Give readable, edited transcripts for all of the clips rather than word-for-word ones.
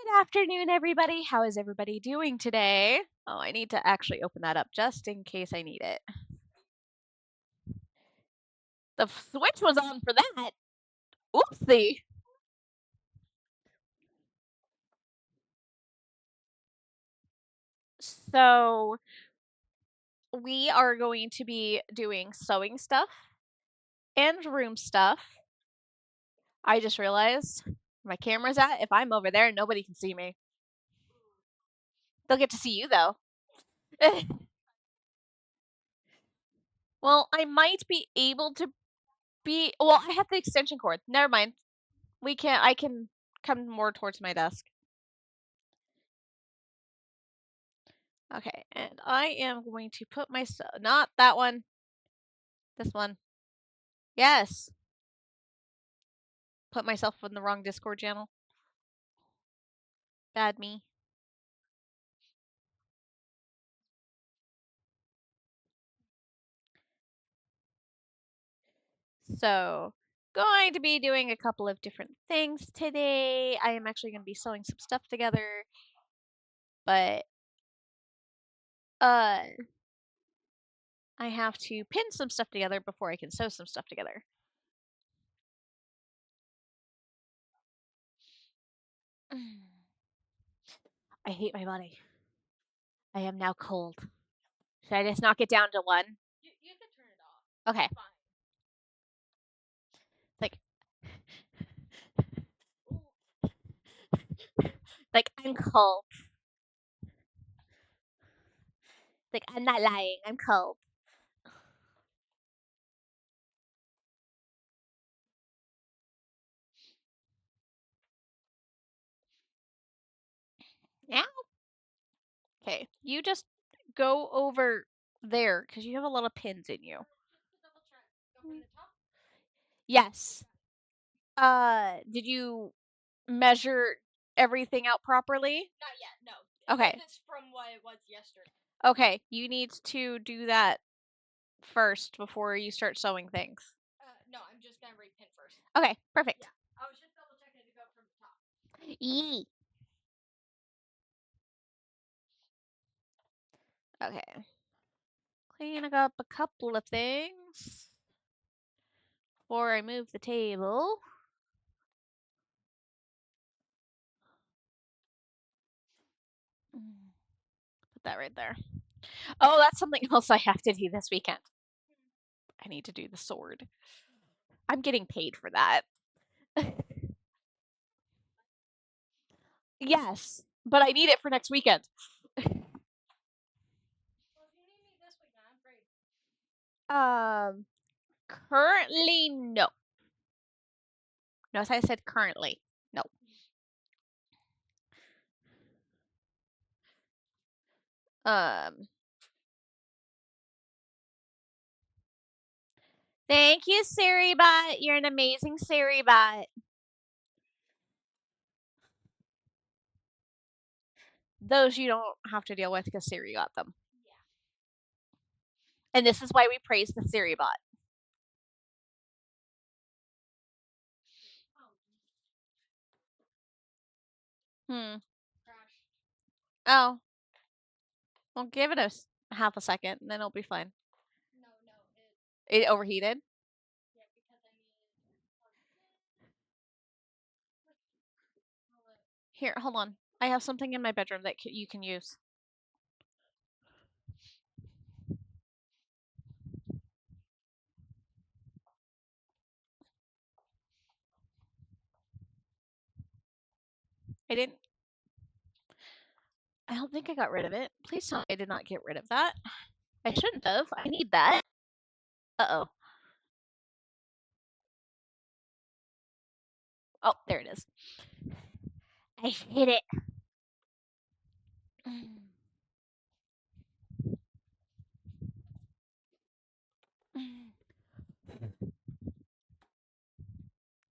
Good afternoon, everybody. How is everybody doing today? Oh, I need to actually open that up just in case I need it. The switch was on for that. Oopsie. So, we are going to be doing sewing stuff and room stuff. I just realized my camera's at. If I'm over there, nobody can see me. They'll get to see you, though. Well, I might be able to be. Well, I have the extension cord. Never mind. We can't. I can come more towards my desk. Okay, and I am going to put myself, not that one, this one. Yes. Put myself in the wrong Discord channel. Bad me. So, going to be doing a couple of different things today. I am actually going to be sewing some stuff together, but I have to pin some stuff together before I can sew some stuff together. I hate my body. I am now cold. Should I just knock it down to 1? You can turn it off. Okay. Like I'm cold. Like I'm not lying. I'm cold. Yeah. Okay, you just go over there because you have a lot of pins in you. Yes. Did you measure everything out properly? Not yet, no. Okay. This is from what it was yesterday. Okay, you need to do that first before you start sewing things. No, I'm just gonna repin first. Okay, perfect. Yeah, I was just double checking to go from the top. Yee. Okay. Cleaning up a couple of things before I move the table. Put that right there. Oh, that's something else I have to do this weekend. I need to do the sword. I'm getting paid for that. Yes, but I need it for next weekend. Well, if you need me this weekend, I'm free. Currently, no. Notice I said currently. No. Thank you, SiriBot. You're an amazing SiriBot. Those you don't have to deal with because Siri got them. Yeah. And this is why we praise the SiriBot. Crashed. Oh. Well, give it a half a second, and then it'll be fine. No. It overheated? Yeah, because I needed. Here, hold on. I have something in my bedroom that you can use. I don't think I got rid of it. Please tell me I did not get rid of that. I shouldn't have. I need that. Uh-oh. Oh, there it is. I hit it.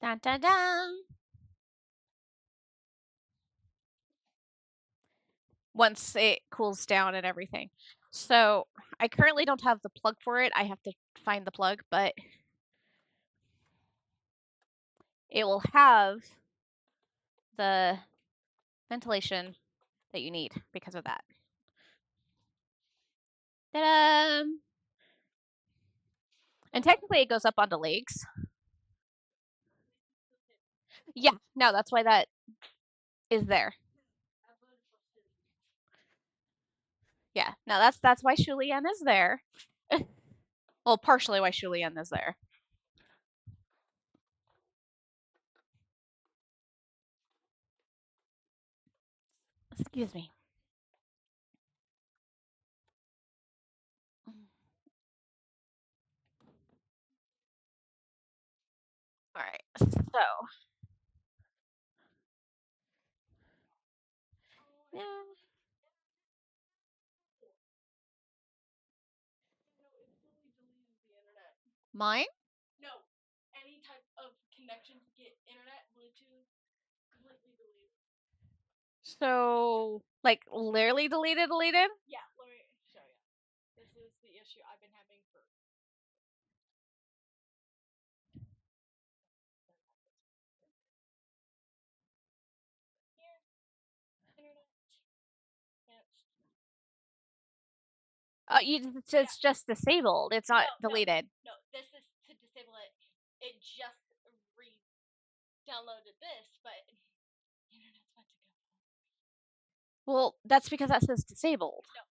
Dun dun dun. Once it cools down and everything. So I currently don't have the plug for it. I have to find the plug, but it will have the ventilation that you need because of that. Ta-da! And technically it goes up onto legs. Yeah, no, that's why that is there. Yeah, no, that's why Shulian is there. Well, partially why Shulian is there. Excuse me. All right, so yeah. Mine? No, any type of connection to get internet, Bluetooth, completely deleted. So, like, literally deleted? Yeah, let me show you. This is the issue I've been having for. Here, internet. It's just disabled. It's not No, deleted. No, this is to disable it. It just re-downloaded this, but internet's about to go. Well, that's because that says disabled. No,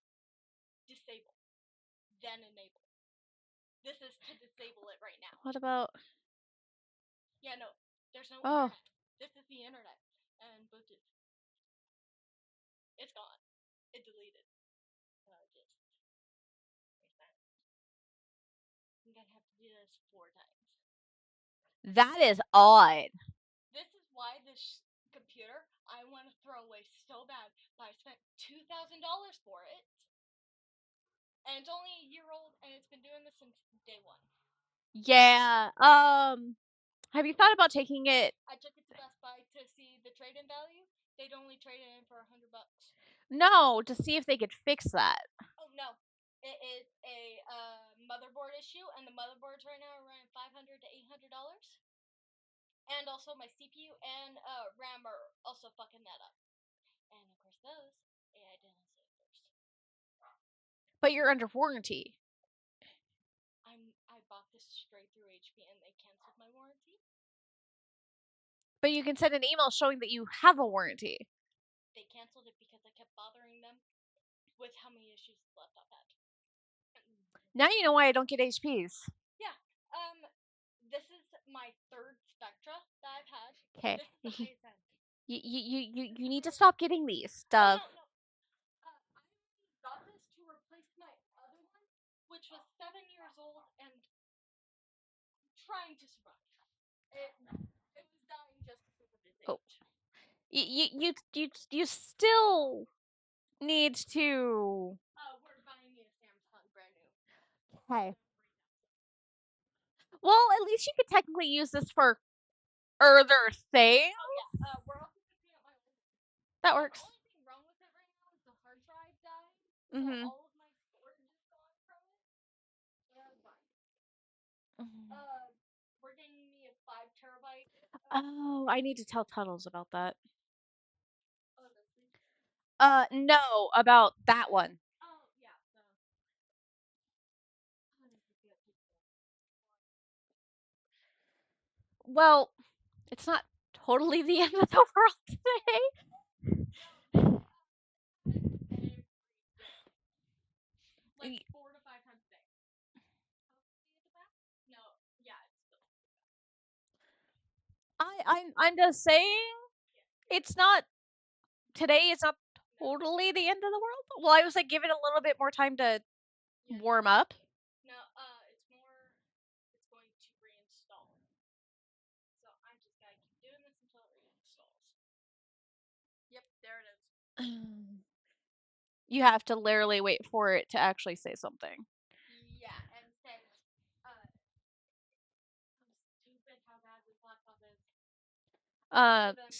disable, then enable. This is to disable it right now. What about? Yeah, no, there's no Oh. internet. This is the internet and Bluetooth. It's gone. It deleted. Just resend. I'm gonna have to do this 4 times. That is odd. This is why this computer I want to throw away so bad, but I spent $2,000 for it, and it's only a year old, and it's been doing this since day 1. Yeah. Have you thought about taking it? I took it to Best Buy to see the trade-in value. They'd only trade it in for $100. No, to see if they could fix that. Oh no, it is a motherboard issue, and the motherboards right now are around $500 to $800. And also my CPU and RAM are also fucking that up. And of course those AI didn't say first. But you're under warranty. I bought this straight through HP and they canceled my warranty. But you can send an email showing that you have a warranty. They canceled it because I kept bothering them with how many issues the laptop had. Now you know why I don't get HPs. Yeah. This is my 3rd Spectra that I've had. Okay. This is the highest end. You need to stop getting these stuff. Oh, no. I got this to replace my other one, which was 7 years old and trying to survive. It was dying just because of its age. You still need to. We're buying me a Samsung brand new. Okay. Well, at least you could technically use this for other things. Oh yeah. We're also picking up my old. That works. The only thing wrong with it right now is the hard drive died. Mhm. So all of my storage is gone from it. So that's fine. We're getting me a 5 terabyte. Oh, I need to tell Tuttles about that. Oh, this thing? No, about that one. Oh, yeah. Well, it's not totally the end of the world today. Like 4 to 5 times a day. No, yeah, it's still. I'm just saying, it's not today. It's not totally the end of the world. Well, I was like, give it a little bit more time to warm up. No, it's more. It's going to reinstall. So I'm just gonna keep doing this until it reinstalls. Yep, there it is. You have to literally wait for it to actually say something. Yeah, and since how stupid how bad this laptop is.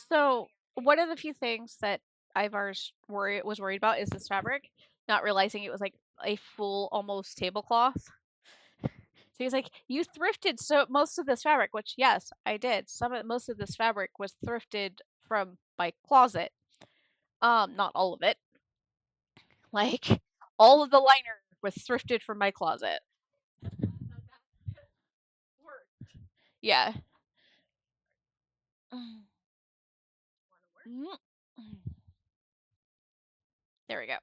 So one of the few things that I've was worried about is this fabric, not realizing it was like a full almost tablecloth. So he's like, "You thrifted so most of this fabric," which yes, I did. Most of this fabric was thrifted from my closet. Not all of it. Like, all of the liner was thrifted from my closet. Yeah. Mm. There we go.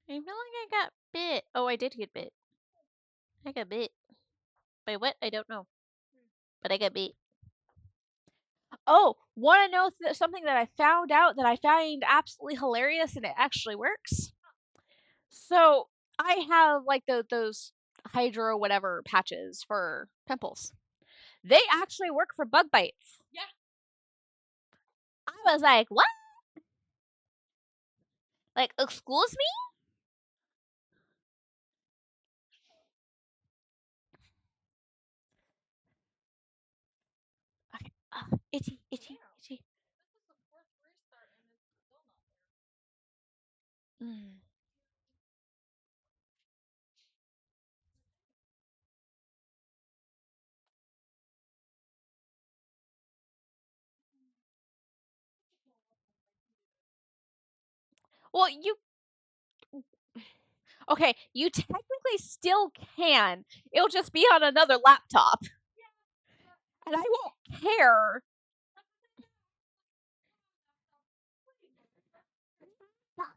I feel like I got bit. Oh, I did get bit. I got bit. By what? I don't know. But I got bit. Oh, want to know something that I found out that I find absolutely hilarious and it actually works? So, I have like those hydro whatever patches for pimples. They actually work for bug bites. Yeah. I was like, what? Like, excuse me? Okay. Itchy, itchy, itchy. This is the fourth restart and it's still not there. Mm. Well, okay, you technically still can. It'll just be on another laptop. And I won't care. Fuck.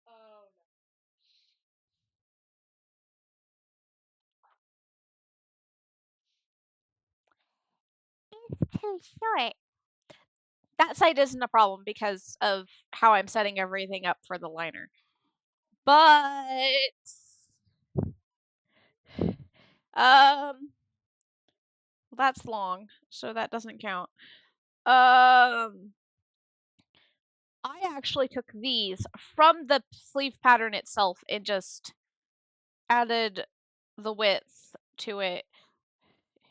Oh no. It's too short. That side isn't a problem because of how I'm setting everything up for the liner. But that's long, so that doesn't count. I actually took these from the sleeve pattern itself and just added the width to it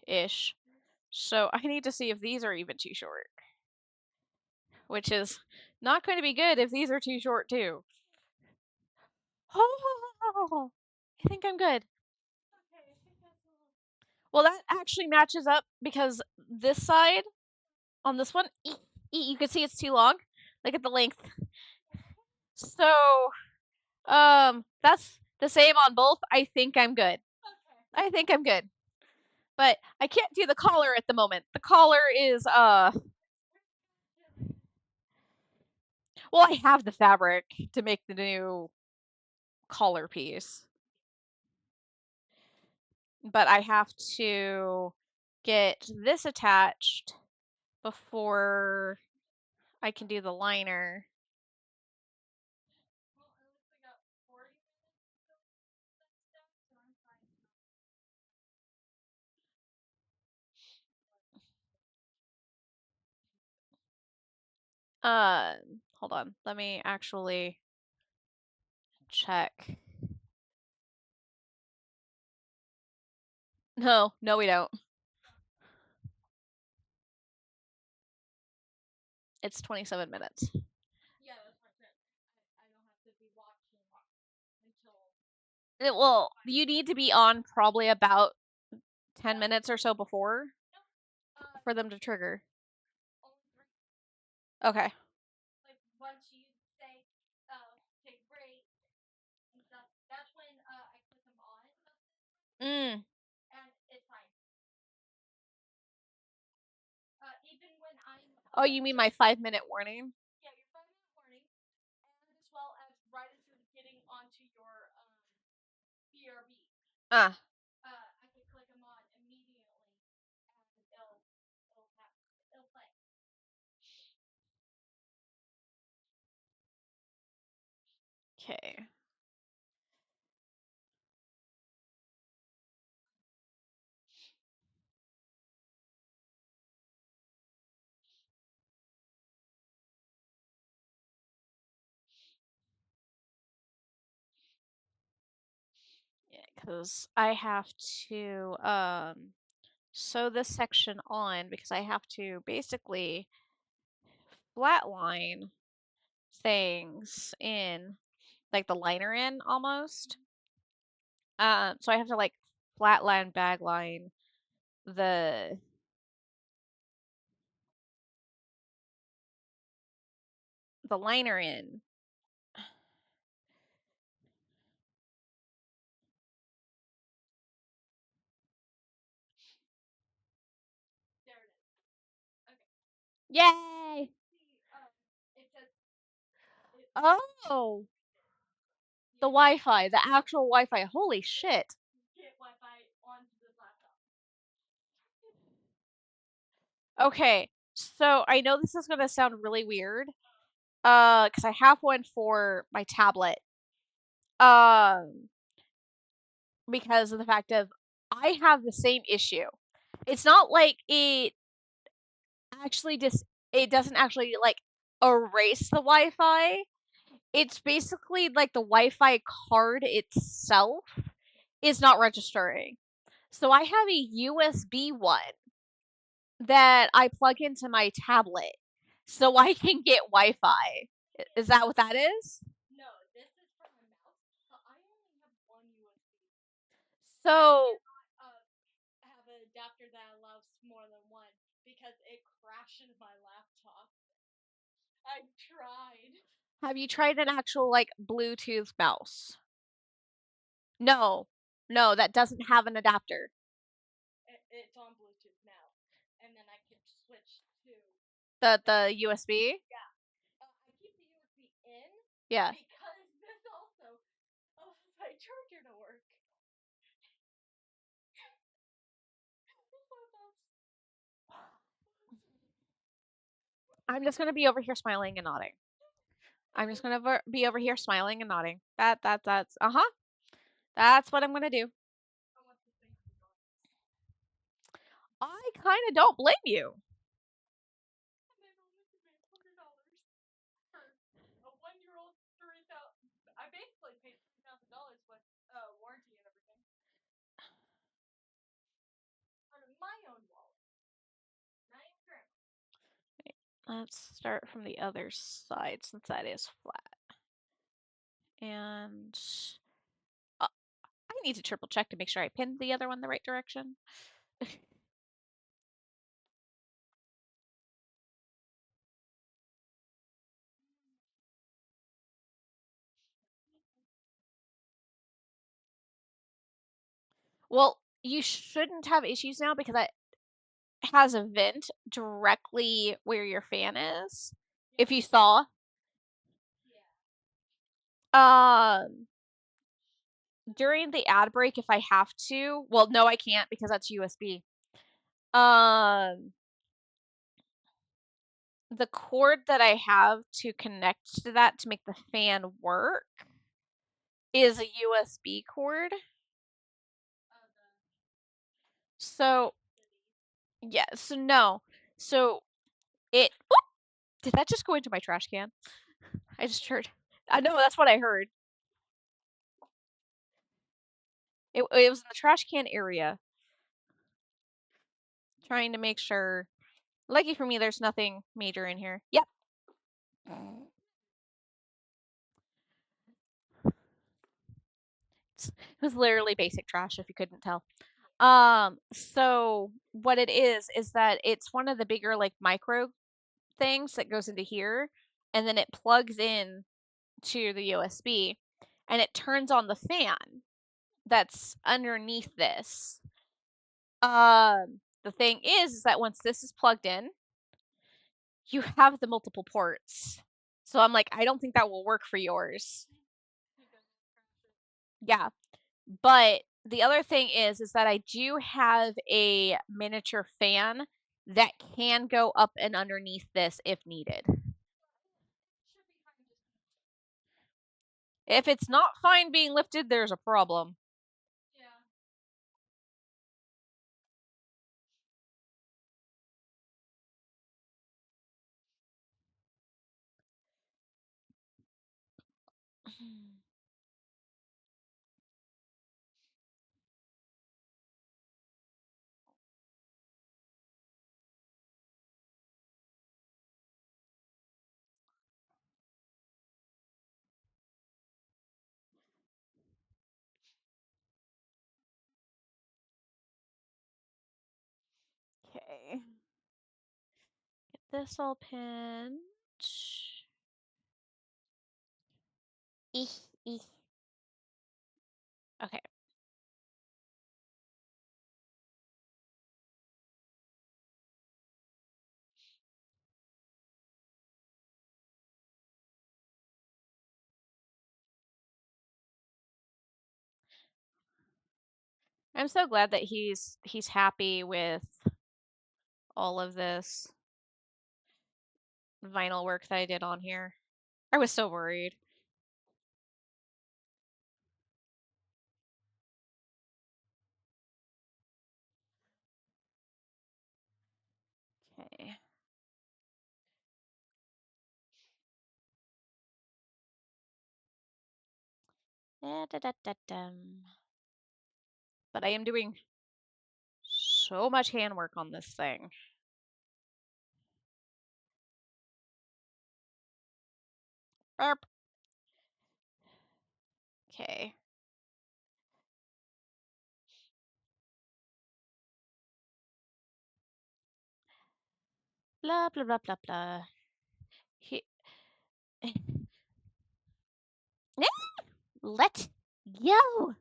ish. So I need to see if these are even too short. Which is not going to be good if these are too short too. Oh, I think I'm good. Well, that actually matches up because this side on this one, you can see it's too long. Look at the length. So, that's the same on both. I think I'm good. I think I'm good. But I can't do the collar at the moment. The collar is well, I have the fabric to make the new collar piece. But I have to get this attached before I can do the liner. Well, at least I got 40 minutes until that's done, so I'm fine. Hold on. Let me actually check. No, no, we don't. It's 27 minutes. Yeah, that's what I said. I don't have to be watching until. Well, you need to be on probably about 10 minutes or so before for them to trigger. Only 3. Okay. Like once you say, take a break and stuff, that's when I click them on. Mm. And it's fine. Even when I'm. Oh, you mean my 5-minute warning? Yeah, your 5-minute warning, and as well as right as you're getting onto your BRB. Ah. I can click them on immediately, and it'll play. Okay. Yeah, because I have to sew this section on because I have to basically flatline things in, like the liner in almost. So I have to like flatline, bag line, the liner in. There it is. Okay. Yay! See, it says it, Oh, the yeah, Wi-Fi, the actual Wi-Fi. Holy shit. get Wi-Fi onto this laptop. Okay, so I know this is gonna sound really weird, because I have one for my tablet. Um, because of the fact of I have the same issue. It's not like actually just it doesn't actually like erase the Wi-Fi. It's basically like the Wi-Fi card itself is not registering. So I have a USB one that I plug into my tablet so I can get Wi-Fi. Is that what that is? No, this is for my mouse. So I only have one USB. So Have an adapter that allows more than one because it crashes my laptop. I tried. have you tried an actual like Bluetooth mouse? No. No, that doesn't have an adapter. It's on Bluetooth now, and then I can switch to The USB? yeah. I keep the USB in Yeah. because this also allows my charger to work. I'm just gonna be over here smiling and nodding. I'm just gonna be over here smiling and nodding. That's uh-huh. That's what I'm gonna do. I want this thing to be gone. I kind of don't blame you. And they've only given me $100 for a 1-year-old 3,000. I basically paid $3,000 with warranty and everything out of my own wallet. Not even grandma. Let's start from the other side since that is flat. And I need to triple check to make sure I pinned the other one the right direction. Well, you shouldn't have issues now because it has a vent directly where your fan is. If you saw, Yeah. during the ad break, if I have to, well, no, I can't because that's USB. Um, the cord that I have to connect to that to make the fan work is a USB cord. So, yeah, so no. So it oop, did that just go into my trash can? I just heard. I know that's what I heard. It was in the trash can area, trying to make sure. Lucky for me, there's nothing major in here. Yep. It was literally basic trash if you couldn't tell. So what it is that it's one of the bigger like micro things that goes into here, and then it plugs in to the USB, and it turns on the fan that's underneath this. The thing is that once this is plugged in, you have the multiple ports. So I'm like, I don't think that will work for yours. Yeah. But the other thing is that I do have a miniature fan that can go up and underneath this if needed. If it's not fine being lifted, there's a problem. Yeah. this all pinned. Eek, eek. Okay. I'm so glad that he's happy with all of this vinyl work that I did on here. I was so worried. Okay. Da-da-da-da-dum. But I am doing so much handwork on this thing. Burp. Okay. Blah, blah, blah, blah, blah. He... Let go!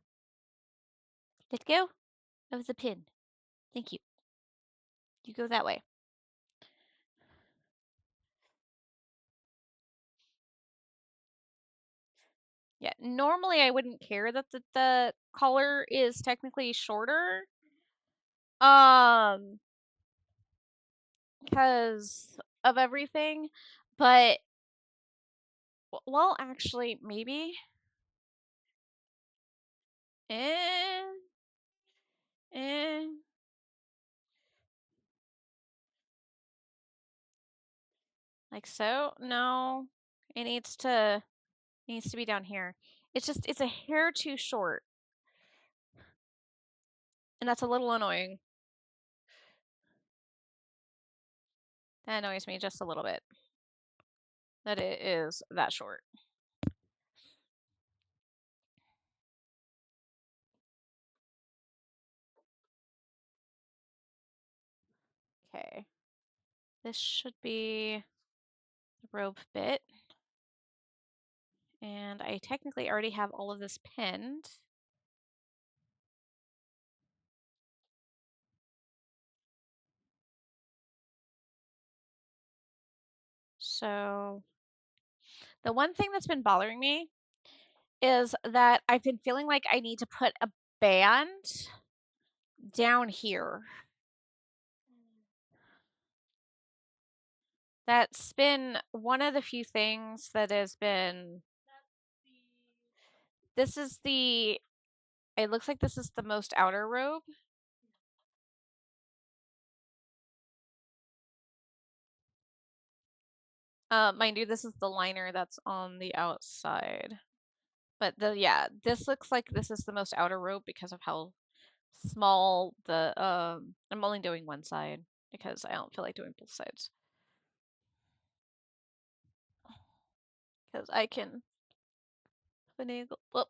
Let go of the pin. Thank you. You go that way. Yeah, normally I wouldn't care that the collar is technically shorter. Because of everything, but well, actually, maybe. Eh, eh. Like so? No. It needs to be down here. It's a hair too short. And that's a little annoying. That annoys me just a little bit. That it is that short. Okay. This should be the rope bit. And I technically already have all of this pinned. So the one thing that's been bothering me is that I've been feeling like I need to put a band down here. That's been one of the few things that has been. This is the. It looks like this is the most outer robe. Mind you, this is the liner that's on the outside. But yeah, this looks like this is the most outer robe because of how small the I'm only doing one side because I don't feel like doing both sides. Because I can finagle. Well,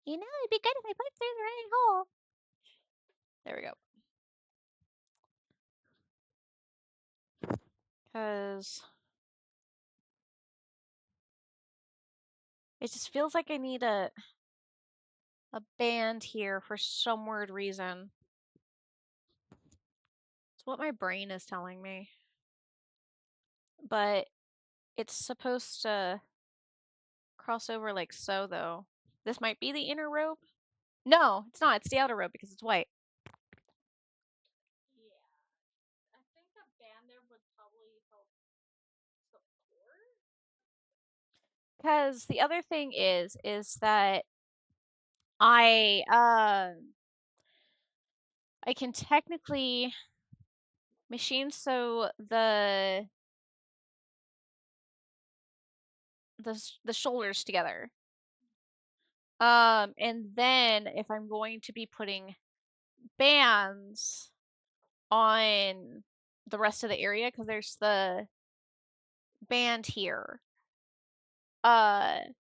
you know, it'd be good if I put through the right hole. There we go. Because it just feels like I need a band here for some weird reason. It's what my brain is telling me. But it's supposed to cross over like so, though. This might be the inner robe. No, it's not. It's the outer robe because it's white. Yeah. I think a band there would probably help support. Because the other thing is that I can technically machine sew the shoulders together. And then if I'm going to be putting bands on the rest of the area, because there's the band here. I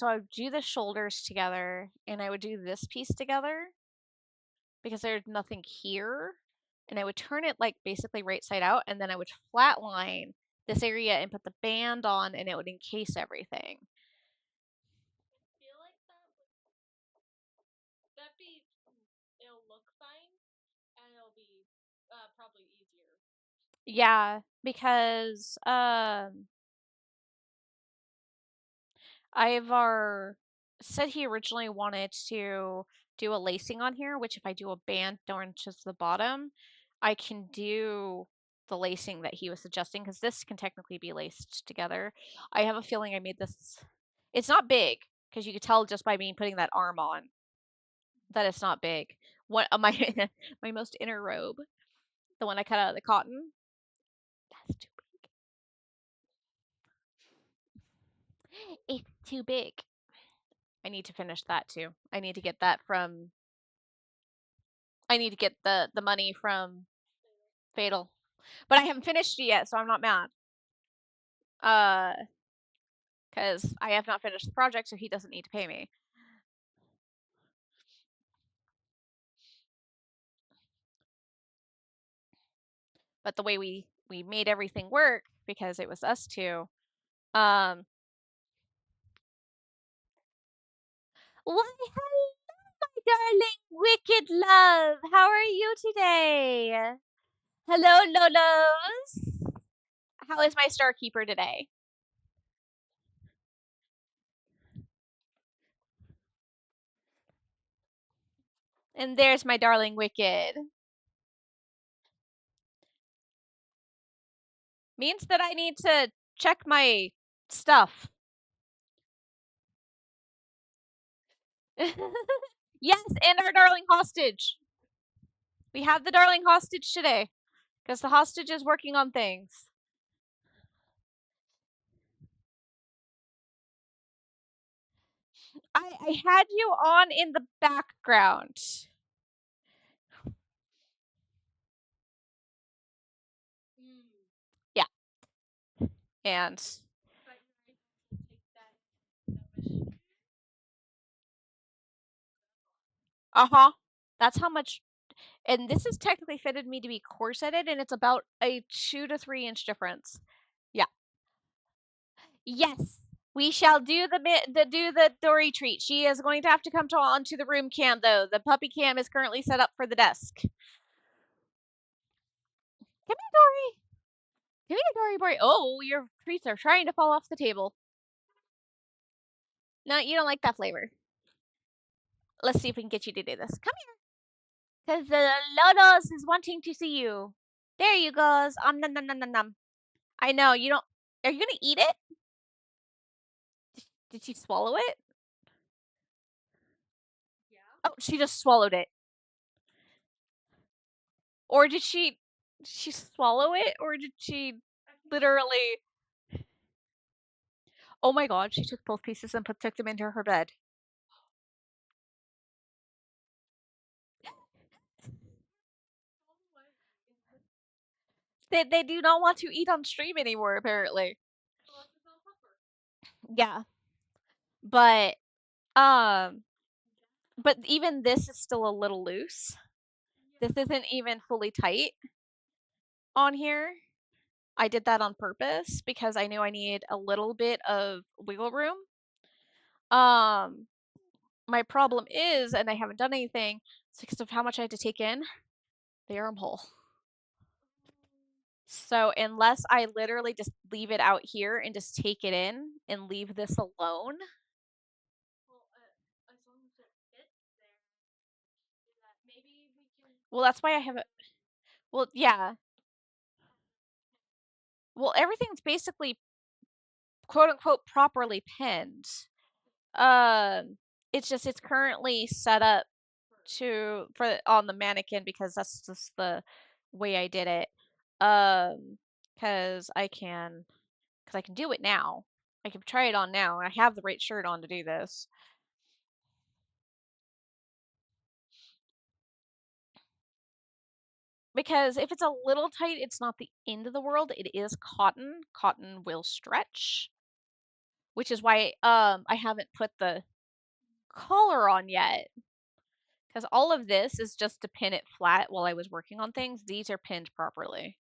would do the shoulders together and I would do this piece together because there's nothing here. and I would turn it like basically right side out, and then I would flatline this area and put the band on, and it would encase everything. Feel like that be it'll look fine and it'll be probably easier. Yeah, because Ivar said he originally wanted to do a lacing on here, which if I do a band down to the bottom, I can do the lacing that he was suggesting because this can technically be laced together. I have a feeling I made this. It's not big because you could tell just by me putting that arm on that it's not big. What my my most inner robe, the one I cut out of the cotton, that's too big. It's too big. I need to finish that too. I need to get that from I need to get the money from Fatal. But I haven't finished it yet, so I'm not mad. Because I have not finished the project, so he doesn't need to pay me. But the way we made everything work because it was us two. Why, hello, my darling wicked love. How are you today? Hello, Lolos. How is my star keeper today? And there's my darling wicked. Means that I need to check my stuff. Yes, and our darling hostage. We have the darling hostage today because the hostage is working on things. I had you on in the background. Yeah. And uh-huh. That's how much and this is technically fitted me to be corseted and it's about a 2 to 3 inch difference. Yeah. Yes. We shall do the Dory treat. She is going to have to come onto the room cam though. The puppy cam is currently set up for the desk. Come here, Dory. Come here, Dory boy. Oh, your treats are trying to fall off the table. No, you don't like that flavor. Let's see if we can get you to do this. Come here. Because the Lodos is wanting to see you. There you goes. Nom nom nom nom nom. I know, you don't. Are you gonna eat it? Did she swallow it? Yeah. Oh, she just swallowed it. Or did she swallow it? Or did she literally. Oh my god, she took both pieces and took them into her bed. They do not want to eat on stream anymore, apparently. Yeah. But um but even this is still a little loose. This isn't even fully tight on here. I did that on purpose because I knew I needed a little bit of wiggle room. My problem is, and I haven't done anything, it's because of how much I had to take in the armhole. So unless I literally just leave it out here and just take it in and leave this alone. As long as it fits there, maybe we can. Well, that's why I have it. Well, yeah. Well, everything's basically quote unquote properly pinned. It's just it's currently set up for on the mannequin because that's just the way I did it. Because I can do it now. I can try it on now. I have the right shirt on to do this. Because if it's a little tight, it's not the end of the world. It is cotton. Cotton will stretch. Which is why I haven't put the collar on yet. Because all of this is just to pin it flat while I was working on things. These are pinned properly.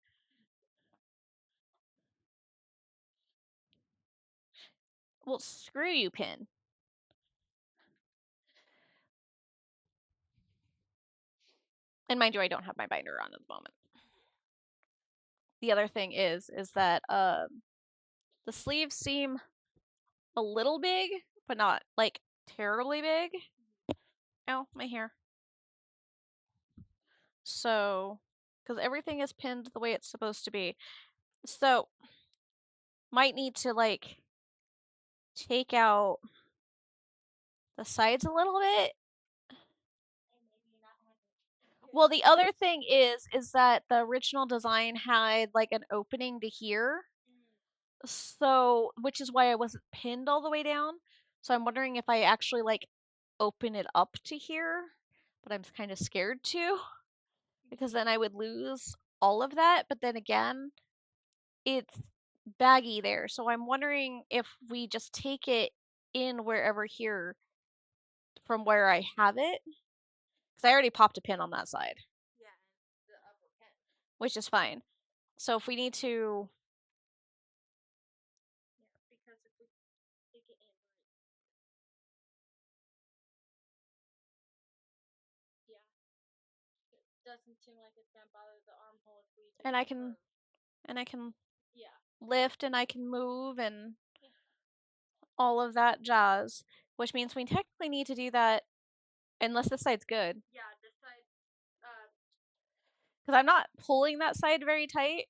Well, screw you, pin. And mind you, I don't have my binder on at the moment. The other thing is that the sleeves seem a little big, but not like terribly big. Ow, my hair. So, because everything is pinned the way it's supposed to be. So, might need to like take out the sides a little bit. Well, the other thing is that the original design had like an opening to here. So, which is why I wasn't pinned all the way down. So I'm wondering if I actually like open it up to here, but I'm kind of scared to because then I would lose all of that. But then again, it's baggy there. So I'm wondering if we just take it in wherever here from where I have it. Because I already popped a pin on that side, Yeah, and the upper pin. which is fine. So if we need to, Yeah, because if we take it in yeah, it doesn't seem like it's gonna bother the armhole if we take and the I can, curve. and I can Yeah. lift and I can move and Yeah. all of that jazz, which means we technically need to do that unless this side's good. Yeah, this side. Because I'm not pulling that side very tight.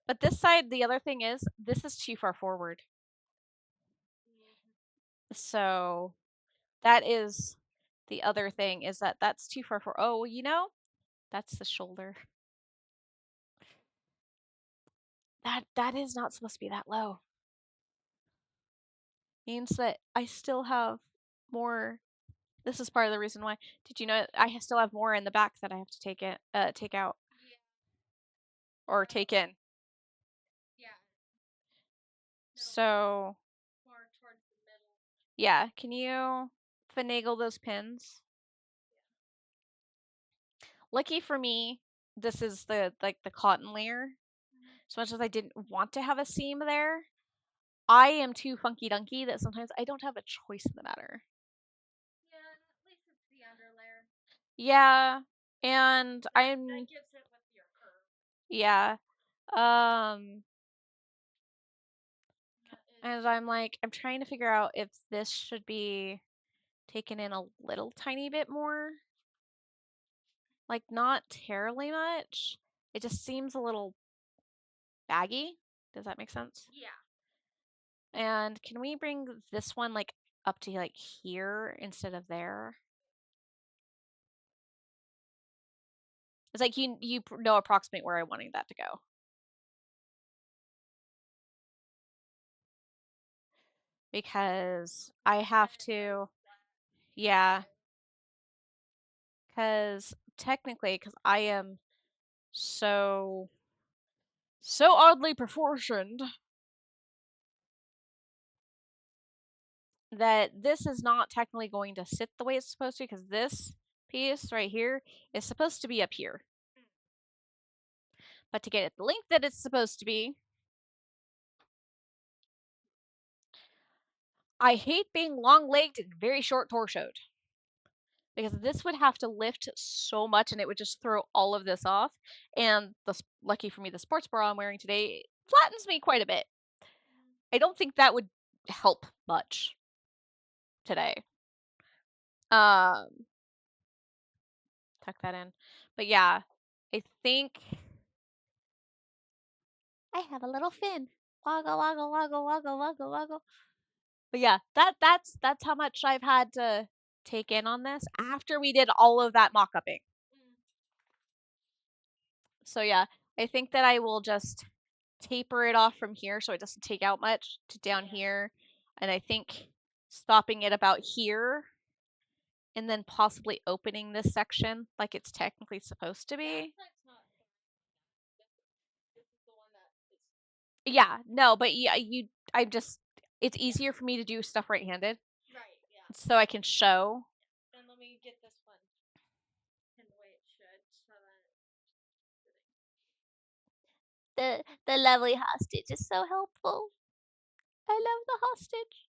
But this side, the other thing is, this is too far forward. So that is the other thing is that that's too far for. Oh, you know, that's the shoulder. That is not supposed to be that low. Means that I still have more. This is part of the reason why. Did you know I still have more in the back that I have to take out Yeah. or take in? Yeah. So More towards the middle. yeah, can you finagle those pins? Lucky for me, this is the like the cotton layer. As much as I didn't want to have a seam there, I am too funky dunky that sometimes I don't have a choice in the matter. Yeah, at least it's the underlayer. Yeah, and I'm That gives it with your curve. yeah. Um That is and I'm like I'm trying to figure out if this should be taken in a little tiny bit more. Like not terribly much. It just seems a little baggy. Does that make sense? yeah. And can we bring this one like up to like here instead of there? It's like you know approximate where I wanted that to go. Because I have to, yeah, because technically, because I am so oddly proportioned that this is not technically going to sit the way it's supposed to because this piece right here is supposed to be up here. But to get it the length that it's supposed to be, I hate being long-legged and very short torsoed. Because this would have to lift so much and it would just throw all of this off. And lucky for me, the sports bra I'm wearing today flattens me quite a bit. I don't think that would help much today. Um, tuck that in. But yeah, I think I have a little fin. Waggle, waggle, waggle, waggle, waggle, waggle. But yeah, that's how much I've had to take in on this after we did all of that mock-upping. So yeah, I think that I will just taper it off from here so it doesn't take out much to down here. And I think stopping it about here and then possibly opening this section like it's technically supposed to be. Yeah, no, but yeah, I'm just, it's easier for me to do stuff right-handed. Right, yeah. So I can show. And let me get this one. The lovely hostage is so helpful. I love the hostage.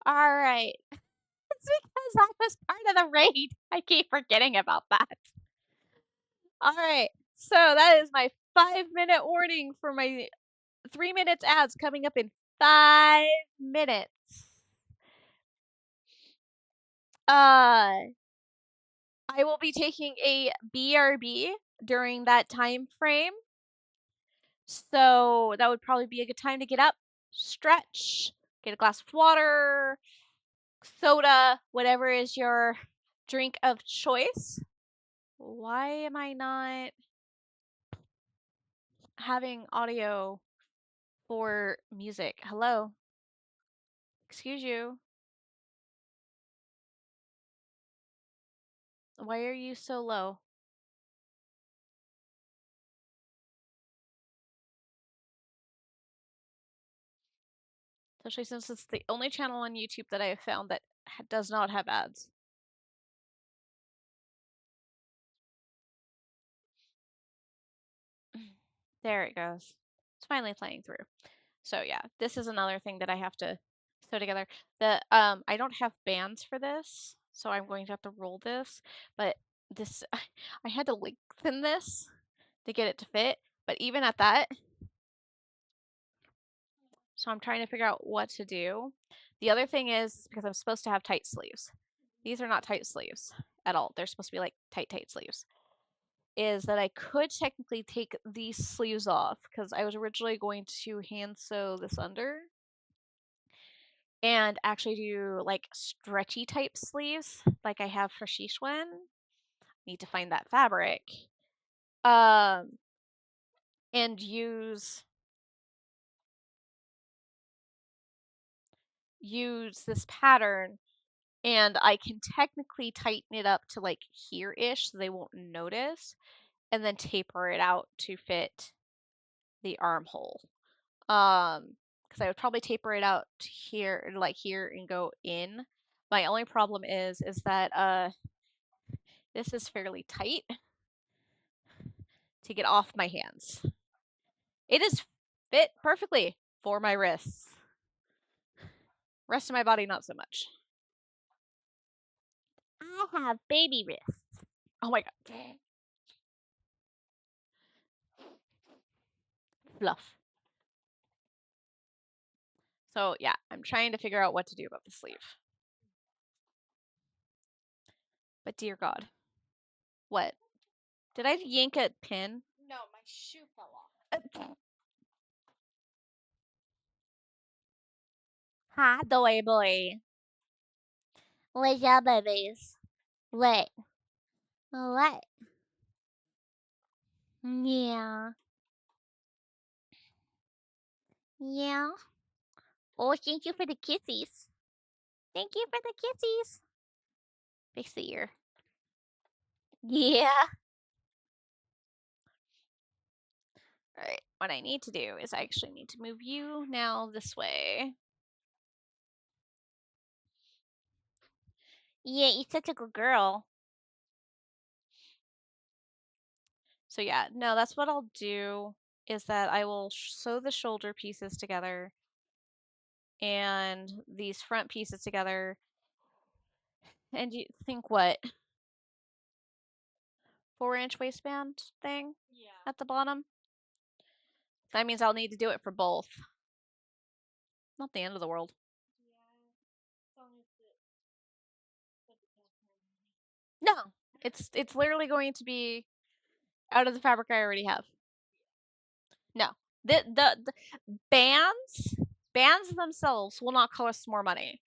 All right. It's because I was part of the raid. I keep forgetting about that. All right. So that is my 5-minute warning for my 3 minutes ads coming up in 5 minutes. Uh, I will be taking a BRB during that time frame. So that would probably be a good time to get up, stretch, get a glass of water, soda, whatever is your drink of choice. Why am I not having audio for music? Hello? Excuse you. Why are you so low? Especially since it's the only channel on YouTube that I have found that does not have ads. There it goes. It's finally playing through. So yeah, this is another thing that I have to sew together. I don't have bands for this, so I'm going to have to roll this, but this I had to lengthen this to get it to fit, but even at that, so I'm trying to figure out what to do. The other thing is because I'm supposed to have tight sleeves. These are not tight sleeves at all. They're supposed to be like tight sleeves. Is that I could technically take these sleeves off because I was originally going to hand sew this under and actually do like stretchy type sleeves like I have for Shishwen. Need to find that fabric. Um, and use this pattern and I can technically tighten it up to like here-ish so they won't notice and then taper it out to fit the armhole. Because I would probably taper it out to here, like here, and go in. My only problem is that this is fairly tight to get off my hands. It is fit perfectly for my wrists. Rest of my body, not so much. I have baby wrists. Oh my god. Fluff. So yeah, I'm trying to figure out what to do about the sleeve. But dear God. What? Did I yank a pin? No, my shoe fell off. Hi, doy boy. What's up, babies? What? What? Yeah. Yeah. Oh, thank you for the kisses. Thank you for the kisses. Fix the ear. Yeah. Alright, what I need to do is I actually need to move you now this way. Yeah, you're such a good girl. So yeah, no, that's what I'll do is that I will sew the shoulder pieces together and these front pieces together. And you think what? 4-inch waistband thing Yeah. at the bottom? That means I'll need to do it for both. Not the end of the world. Yeah. As long as No, it's literally going to be out of the fabric I already have. No, the bands themselves will not cost more money.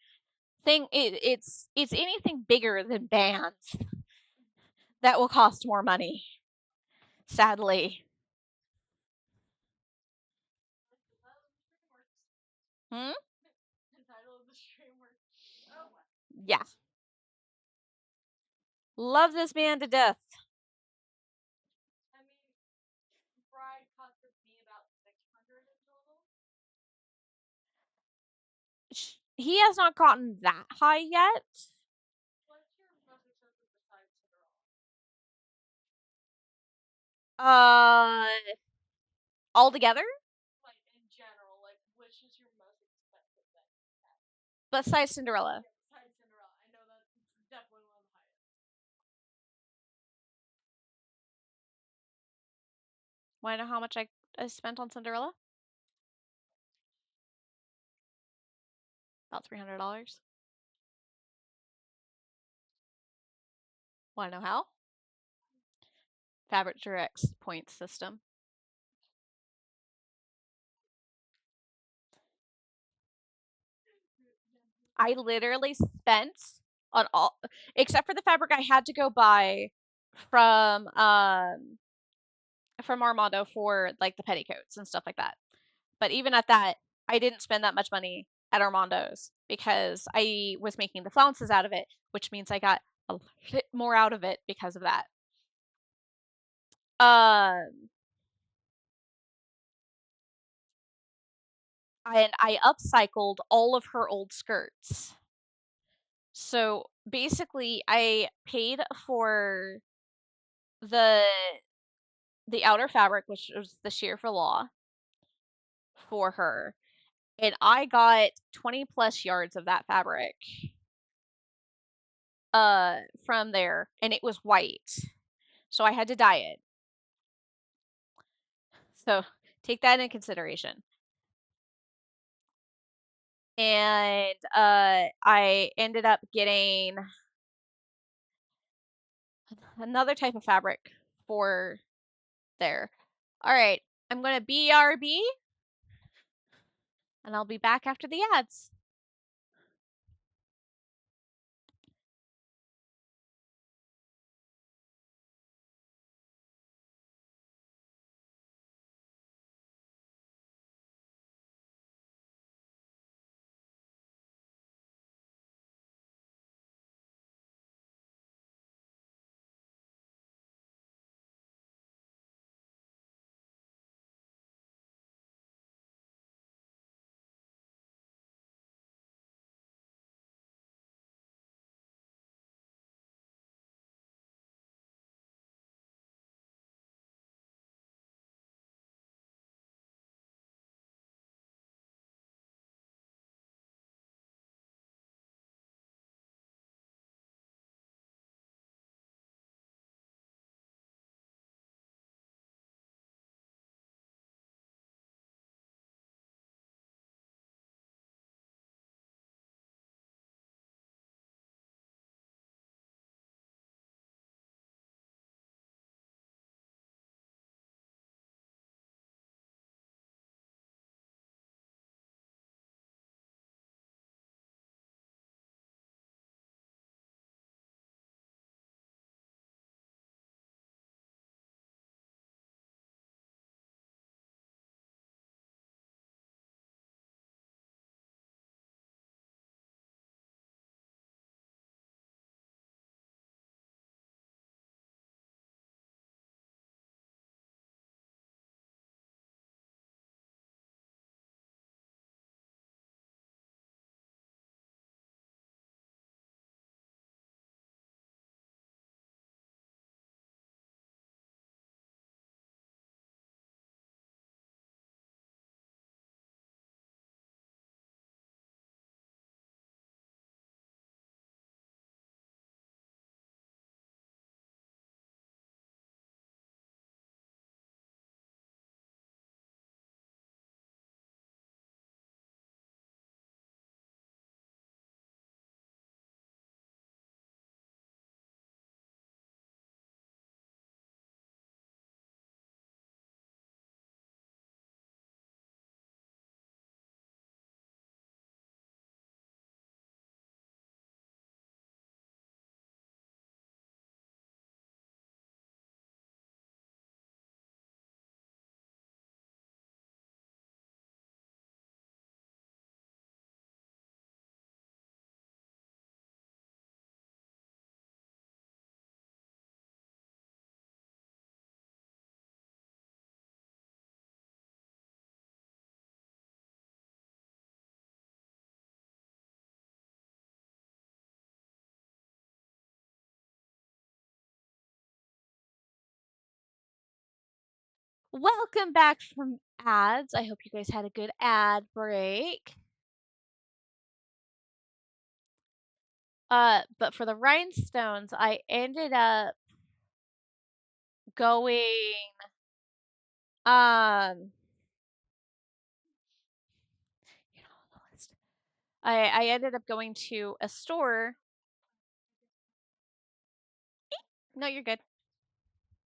It's anything bigger than bands that will cost more money. Sadly. Hmm? the title of the stream works. Oh. Yeah. Love this man to death. I mean, bride cost me about 600 in total. He has not gotten that high yet. What's your most expensive besides Cinderella? Uh, Altogether, Like in general, like which is your most expensive thing? besides Cinderella. Yeah, besides Cinderella, I know that's definitely one of the highest. Want to know how much I spent on Cinderella? About $300. Want to know how? Fabric Direct's points system. I literally spent on all except for the fabric I had to go buy from Armando for like the petticoats and stuff like that. But even at that, I didn't spend that much money at Armando's because I was making the flounces out of it, which means I got a bit more out of it because of that. Um, and I upcycled all of her old skirts. So basically, I paid for the the outer fabric, which was the sheer for law for her, and I got 20 plus yards of that fabric from there, and it was white. So I had to dye it. So take that into consideration. And I ended up getting another type of fabric for there. All right, I'm going to BRB and I'll be back after the ads. Welcome back from ads. I hope you guys had a good ad break. But for the rhinestones, I ended up going, um, you know, the list. I ended up going to a store. No, you're good.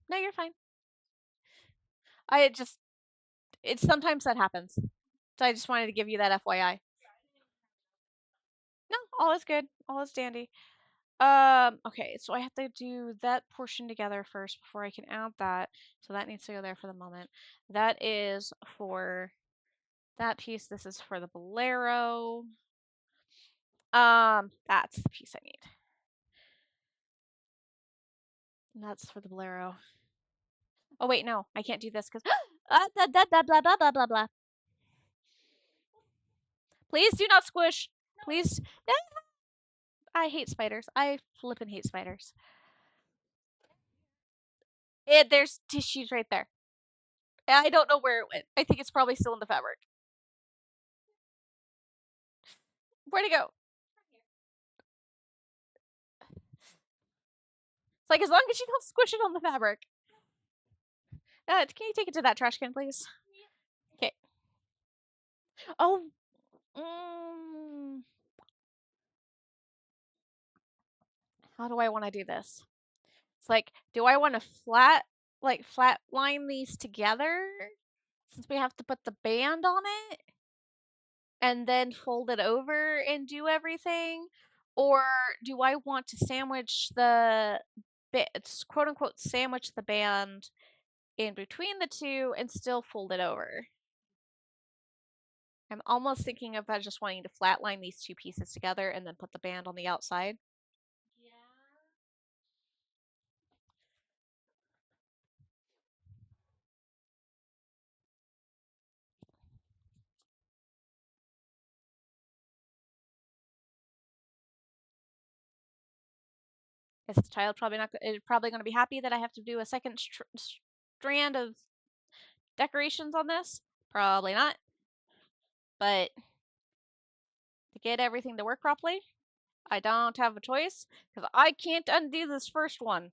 No, you're fine. I just, it's sometimes that happens. So I just wanted to give you that FYI. No, all is good. All is dandy. Okay, so I have to do that portion together first before I can add that. So that needs to go there for the moment. That is for that piece. This is for the bolero. That's the piece I need. And that's for the bolero. Oh wait, no, I can't do this because blah, blah, blah, blah, blah, blah, blah, blah. Please do not squish. Please. I hate spiders. I flippin' hate spiders. There's tissues right there. I don't know where it went. I think it's probably still in the fabric. Where'd it go? It's like as long as you don't squish it on the fabric. Can you take it to that trash can, please? Okay. Oh. How do I want to do this? It's like, do I want to flat line these together since we have to put the band on it and then fold it over and do everything? Or do I want to sandwich the bits, quote unquote, sandwich the band in between the two and still fold it over? I'm almost thinking of just wanting to flatline these two pieces together and then put the band on the outside. Yeah. Is the child probably going to be happy that I have to do a second strand of decorations on this? Probably not. But to get everything to work properly, I don't have a choice because I can't undo this first one.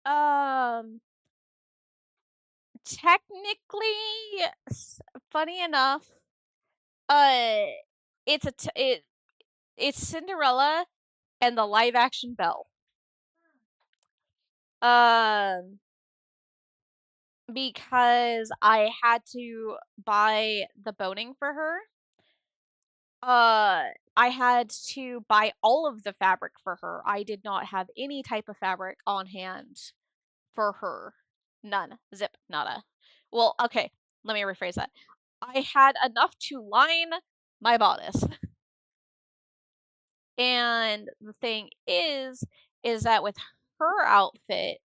Um, technically, funny enough, uh, it's it's Cinderella and the live action Belle. Um, because I had to buy the boning for her. I had to buy all of the fabric for her. I did not have any type of fabric on hand for her. None. Zip. Nada. Well, okay, let me rephrase that. I had enough to line my bodice. And the thing is that with her outfit,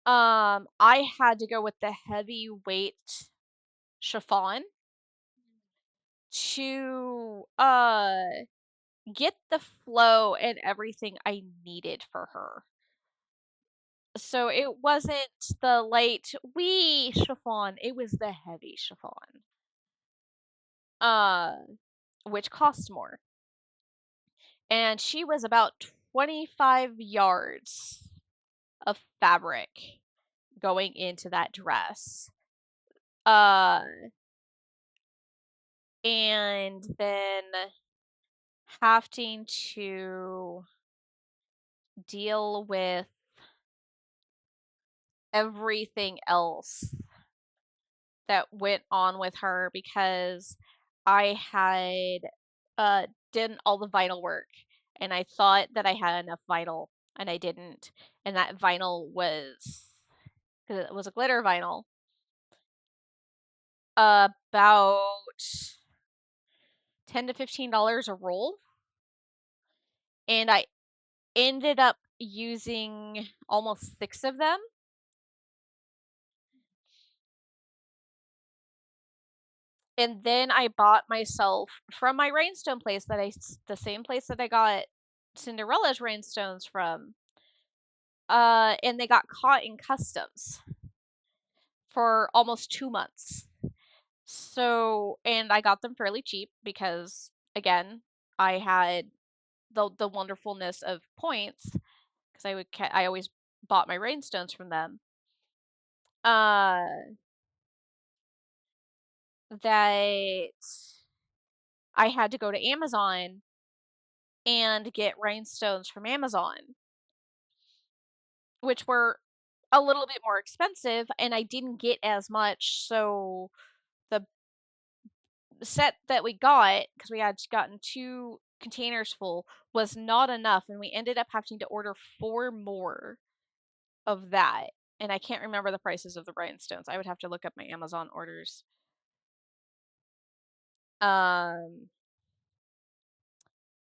I had to go with the heavyweight chiffon to get the flow and everything I needed for her. So it wasn't the light wee chiffon, it was the heavy chiffon. Uh which cost more. And she was about 25 yards of fabric going into that dress. Uh and then having to deal with everything else that went on with her because I had done all the vinyl work and I thought that I had enough vinyl and I didn't. And that vinyl was because it was a glitter vinyl about $10 to $15 a roll. And I ended up using almost 6 of them. And then I bought myself from my rhinestone place the same place that I got Cinderella's rhinestones from. and they got caught in customs for almost 2 months. So and I got them fairly cheap because, again, I had the wonderfulness of points because I always bought my rainstones from them. Uh, that I had to go to Amazon and get rainstones from Amazon, which were a little bit more expensive, and I didn't get as much, so the set that we got, because we had gotten 2 containers full, was not enough, and we ended up having to order 4 more of that, and I can't remember the prices of the rhinestones. I would have to look up my Amazon orders. Um,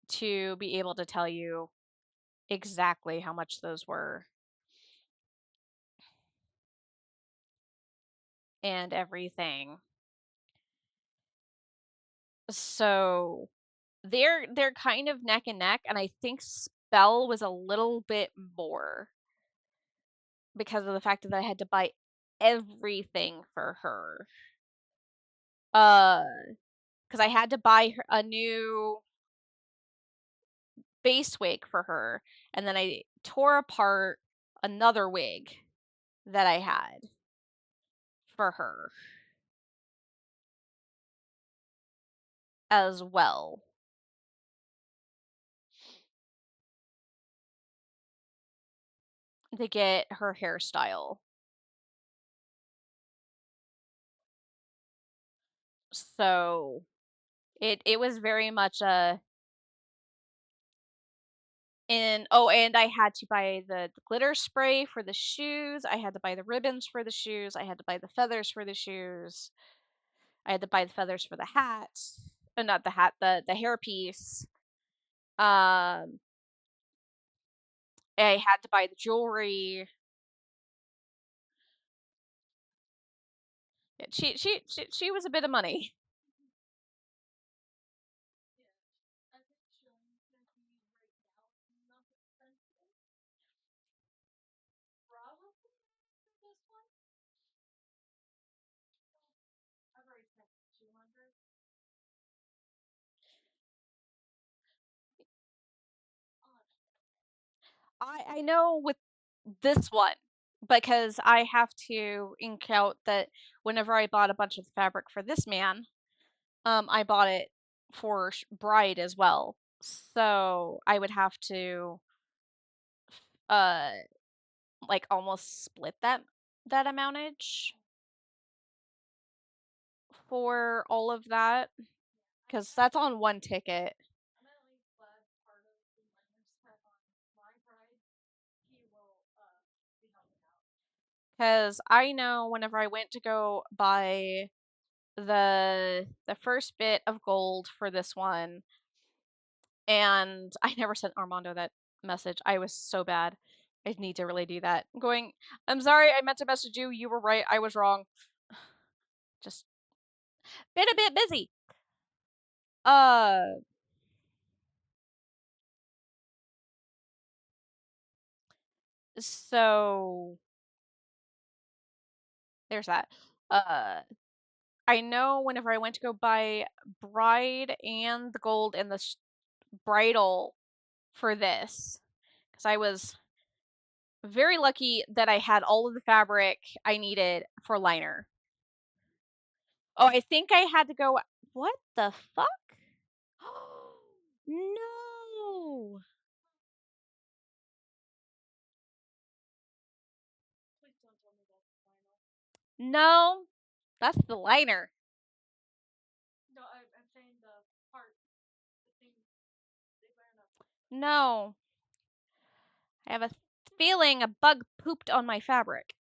to be able to tell you exactly how much those were and everything. So, they're kind of neck and neck, and I think Spell was a little bit more because of the fact that I had to buy everything for her. Uh, because I had to buy her a new base wig for her, and then I tore apart another wig that I had for her as well to get her hairstyle. So it was very much a and I had to buy the glitter spray for the shoes. I had to buy the ribbons for the shoes. I had to buy the feathers for the shoes. I had to buy the feathers for the hat. Not the hat, the hairpiece. Um, I had to buy the jewelry. Yeah, she was a bit of money. I think showing gonna be right now enough expensive. Probably for this one. I've already spent 200. I know with this one because I have to ink out that whenever I bought a bunch of fabric for this man, I bought it for bride as well. So I would have to uh like almost split that amountage for all of that because that's on one ticket. I'm at least glad part of the money I spent on my bride, he will be helping out. Because I know whenever I went to go buy the first bit of gold for this one, and I never sent Armando that message. I was so bad. I need to really do that. I'm going, I'm sorry, I meant to message you. You were right. I was wrong. Just been a bit busy. Uh, so there's that. Uh, I know whenever I went to go buy bride and the gold and the bridal for this, because I was very lucky that I had all of the fabric I needed for liner. Oh, I think I had to go. What the fuck? No. Please don't tell me that's the final. No, that's the liner. No, I'm saying the part, the thing they wear in a. No, I have a feeling a bug pooped on my fabric.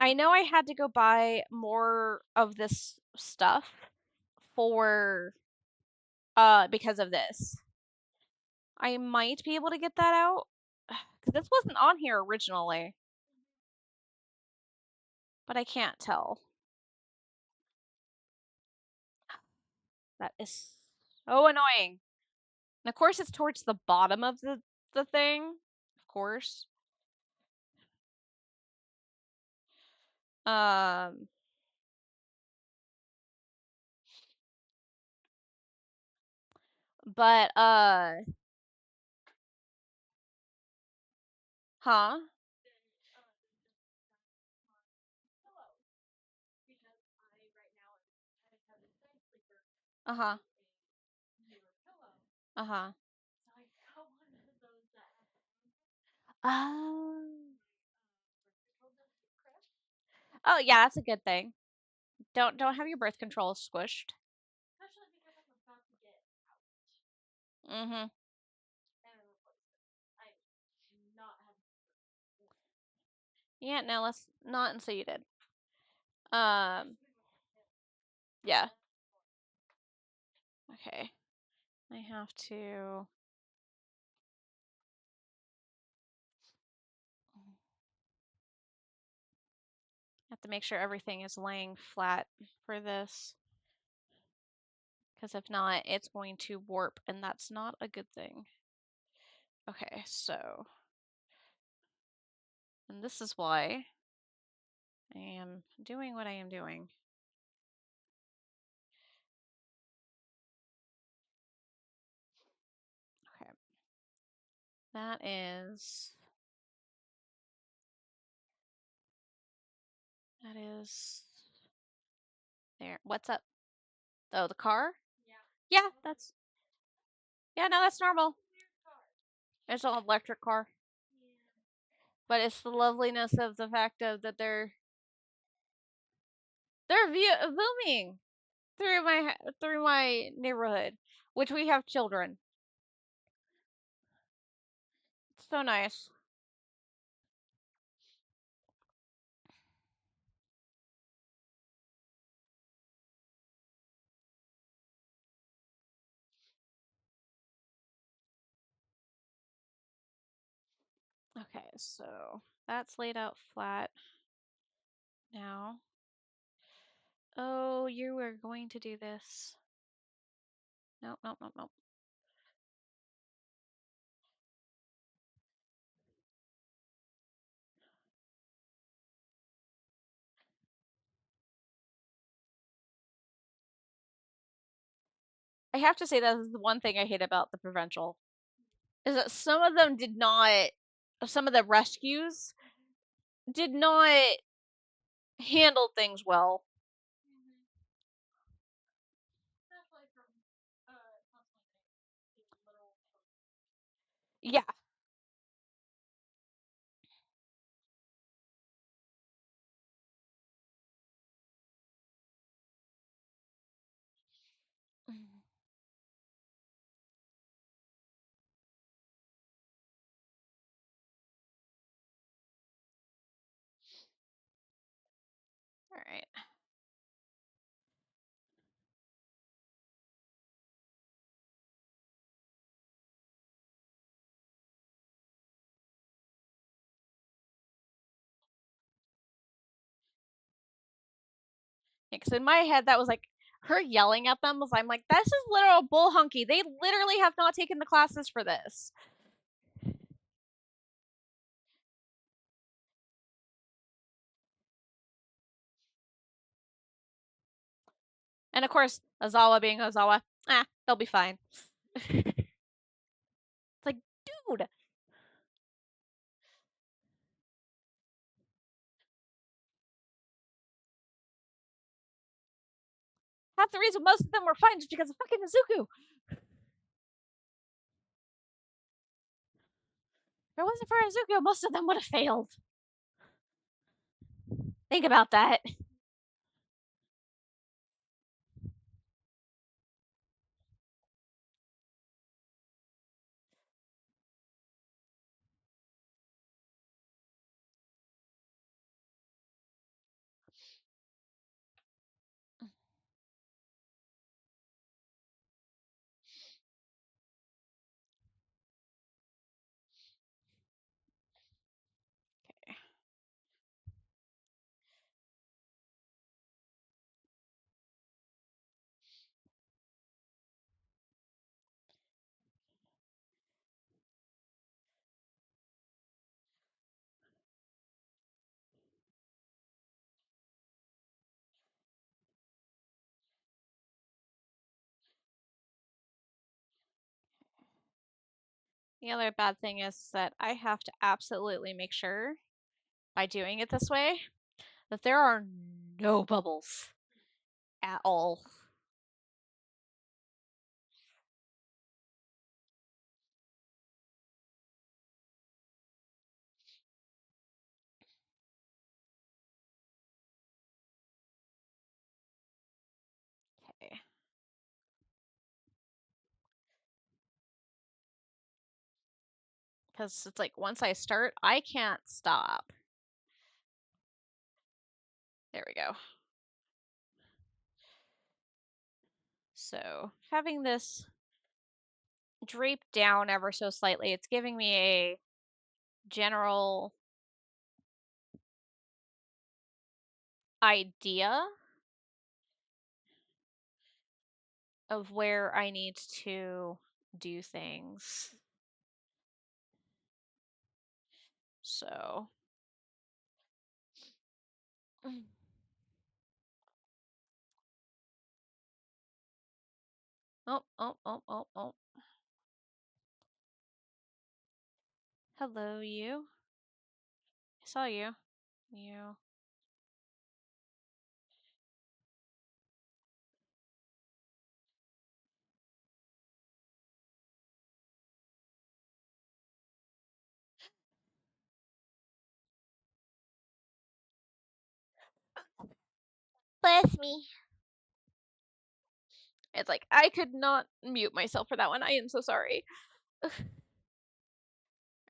I know I had to go buy more of this stuff for because of this. I might be able to get that out because this wasn't on here originally, but I can't tell. That is so annoying. And of course, it's towards the bottom of the thing. Of course. Um. But huh? Then pillow because I right now I have a side sleeper Uh huh. a newer pillow. Uh huh. So I got one of those that has Oh. birth control doesn't get crushed. Oh yeah, that's a good thing. Don't have your birth control squished. Especially because I'm about to get out Mhm. and replace it. I not have Yeah. No, let's not until you did. just Um. been with him. Yeah. Okay. I have to. Have to make sure everything is laying flat for this. Because if not, it's going to warp, and that's not a good thing. Okay, so. And this is why I am doing what I am doing. Okay. That is. That is. There. What's up? Oh, the car? Yeah. Yeah, that's. Yeah, no, that's normal. Weird car. It's an electric car. Yeah. But it's the loveliness of the fact of that they're booming through my neighborhood, which we have children. It's so nice. Okay, so that's laid out flat now. Oh, you are going to do this. Nope, nope, nope, nope. I have to say that is the one thing I hate about the provincial is that some of them did not, some of the rescues did not handle things well. Especially from constantly little. Yeah. All right. Because in my head, that was like her yelling at them was I'm like, this is literal bull hunky. They literally have not taken the classes for this. And of course, Azawa being Azawa, they'll be fine. It's like, dude. Half the reason most of them were fine is because of fucking Izuku. If it wasn't for Izuku, most of them would have failed. Think about that. The other bad thing is that I have to absolutely make sure by doing it this way that there are no bubbles at all. Okay. Because it's like once I start, I can't stop. There we go. So having this draped down ever so slightly, it's giving me a general idea of where I need to do things. So, oh, oh, oh, oh, oh. Hello, you. I saw you. You. Bless me. It's like I could not mute myself for that one. I am so sorry.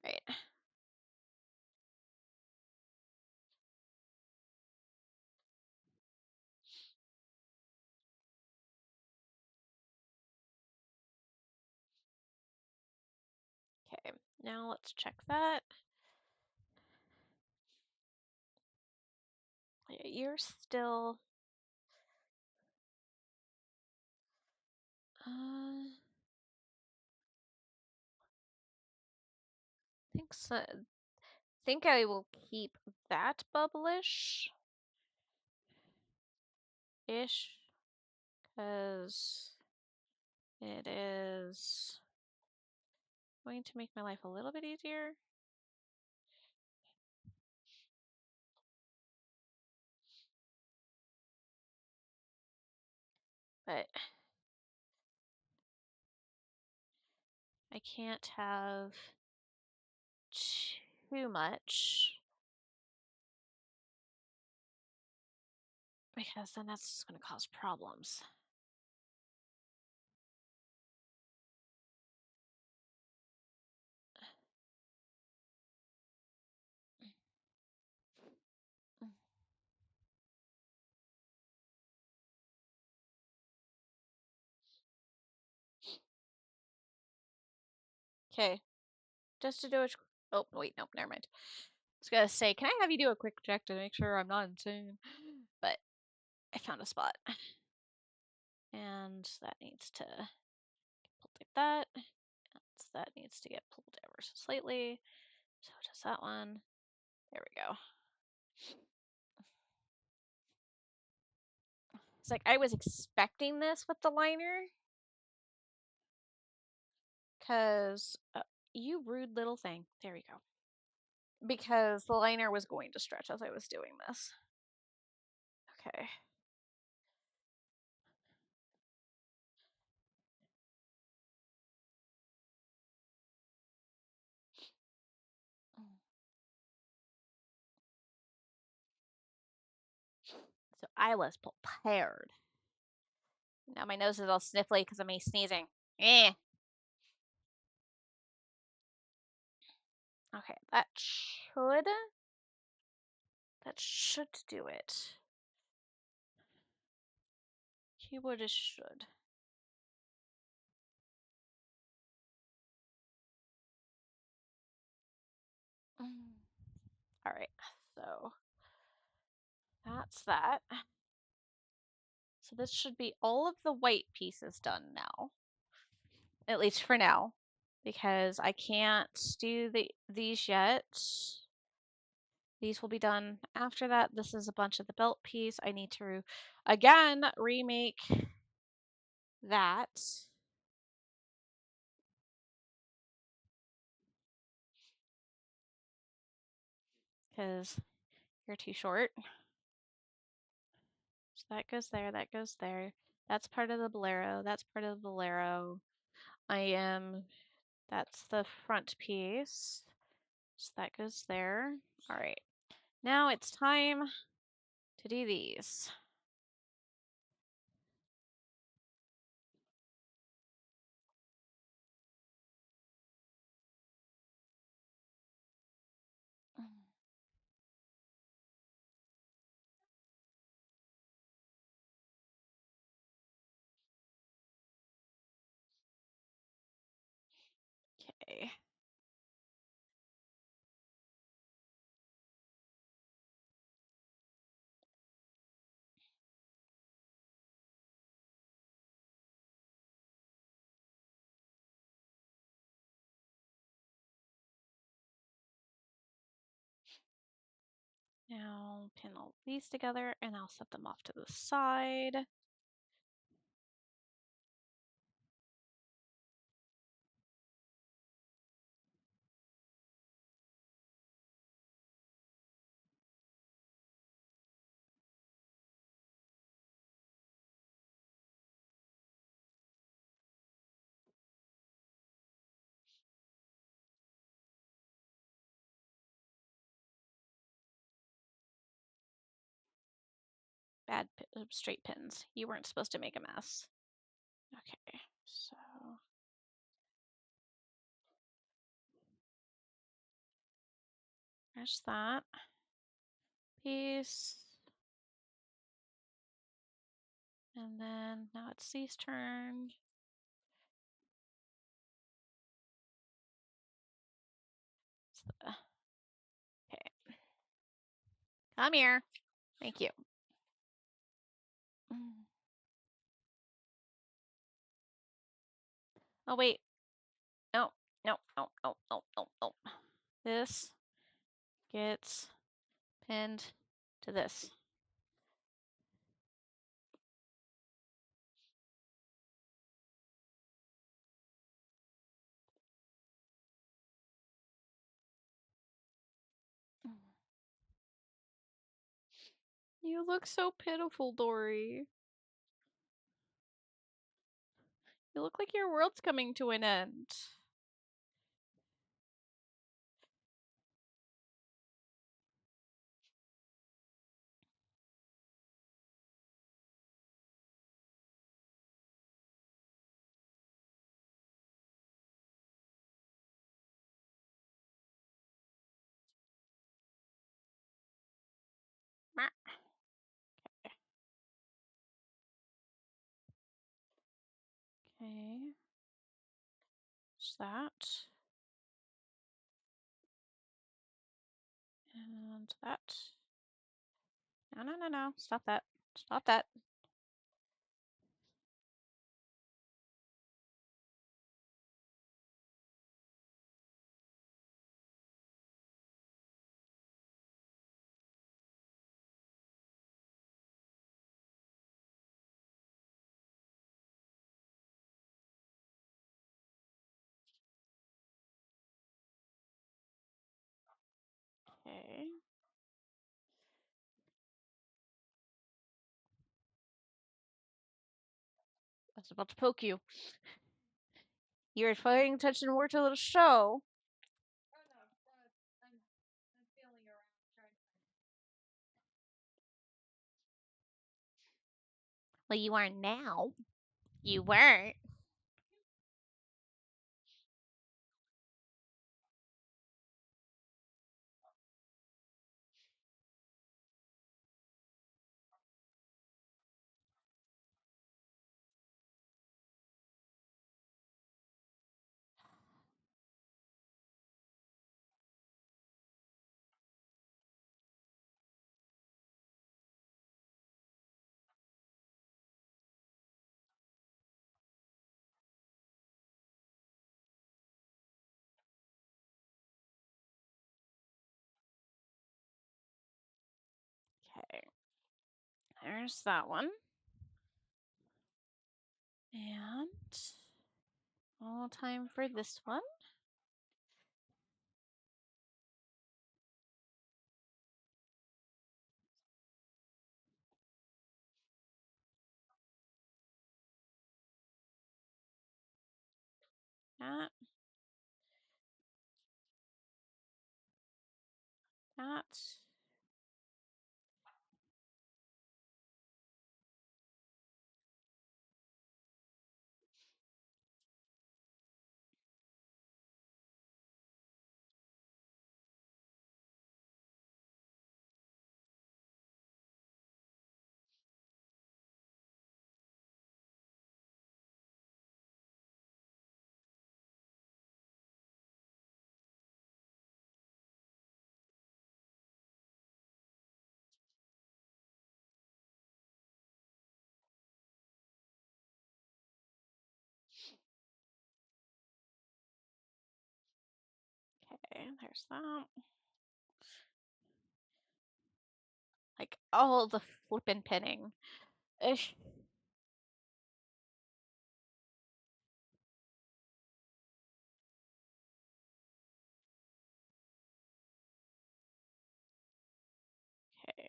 Right. Okay. Now let's check that. Yeah, you're still. Think so. Think I will keep that bubblish ish because it is going to make my life a little bit easier. But I can't have too much because then that's just going to cause problems. Okay, just to do a. Oh, wait, nope, never mind. I was gonna say, can I have you do a quick check to make sure I'm not insane? But I found a spot. And that needs to get pulled like that. And that needs to get pulled ever so slightly. So does that one. There we go. It's like I was expecting this with the liner. Because you rude little thing. There we go. Because the liner was going to stretch as I was doing this. Okay. So I was prepared. Now my nose is all sniffly because of me sneezing. Eh. Okay, that should do it. Keyword is should. All right, so that's that. So this should be all of the white pieces done now, at least for now, because I can't do these yet. These will be done after that. This is a bunch of the belt piece. I need to, again, remake that. because you're too short. So that goes there, that goes there. That's part of the bolero, that's part of the bolero. That's the front piece. So that goes there. All right. Now it's time to do these. Okay. Now pin all these together and I'll set them off to the side. Bad straight pins. You weren't supposed to make a mess. Okay, so there's that piece. And then now it's C's turn. Okay. Come here. Thank you. Oh, wait. No, no, no, no, no, no, no. This gets pinned to this. You look so pitiful, Dory. You look like your world's coming to an end. Okay. There's that. And that. No, no, no, no. Stop that. Stop that. Okay. I was about to poke you. You're paying attention more to the show. Oh no, I'm feeling around trying to find Well, you are now. You weren't. Okay. There's that one. And all time for this one. that. That. Okay, there's that. Like all the flippin' pinning. Ish. Okay.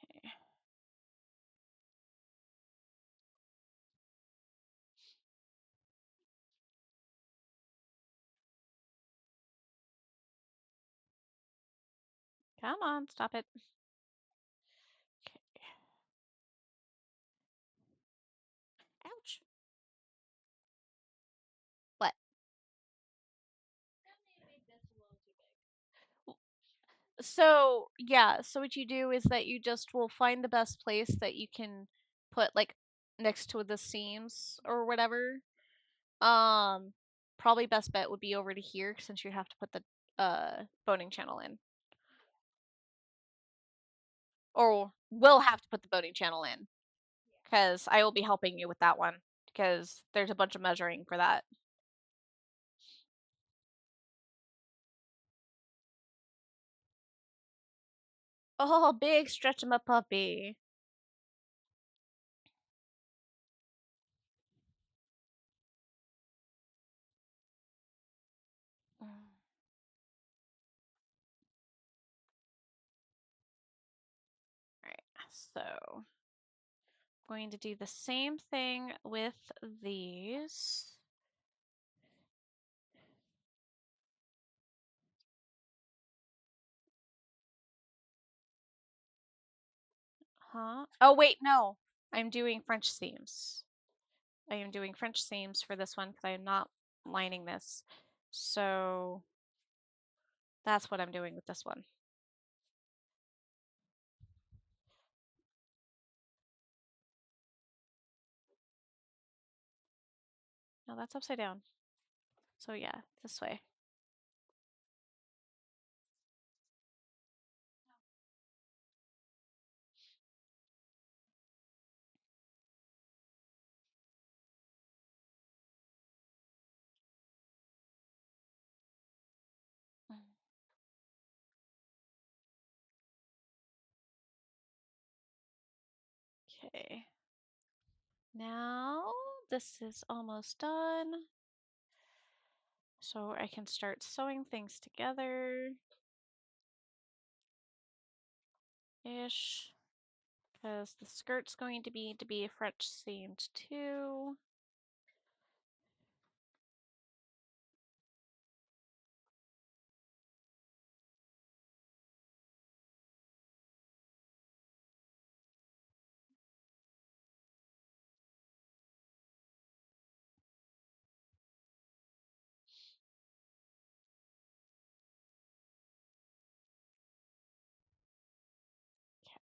Okay. Come on, stop it. Okay. Ouch. What? So, yeah, so what you do is that you just will find the best place that you can put, like, next to the seams or whatever. Um, Probably best bet would be over to here since you have to put the boning channel in. Or will have to put the boning channel in. Because I will be helping you with that one. Because there's a bunch of measuring for that. Oh, big stretch him a puppy. Alright, so going to do the same thing with these. Huh? Oh, wait, no. I'm doing French seams. I am doing French seams for this one because I am not lining this. So that's what I'm doing with this one. No, that's upside down. So yeah, this way. Okay. Now this is almost done. So I can start sewing things together. Ish. Because the skirt's going to be French seamed too.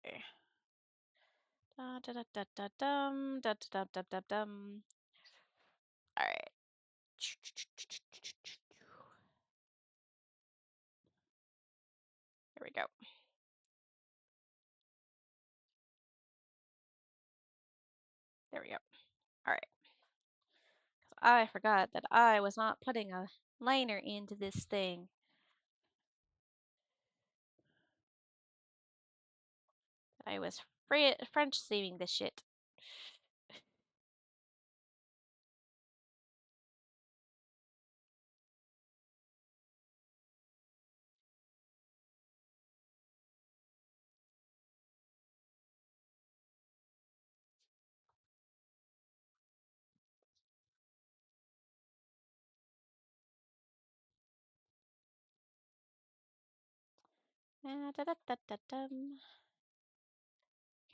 Okay. Da da da da da dum da da da da da dum. All right. Here we go. There we go. All right. I forgot that I was not putting a liner into this thing. I was French seaming this shit.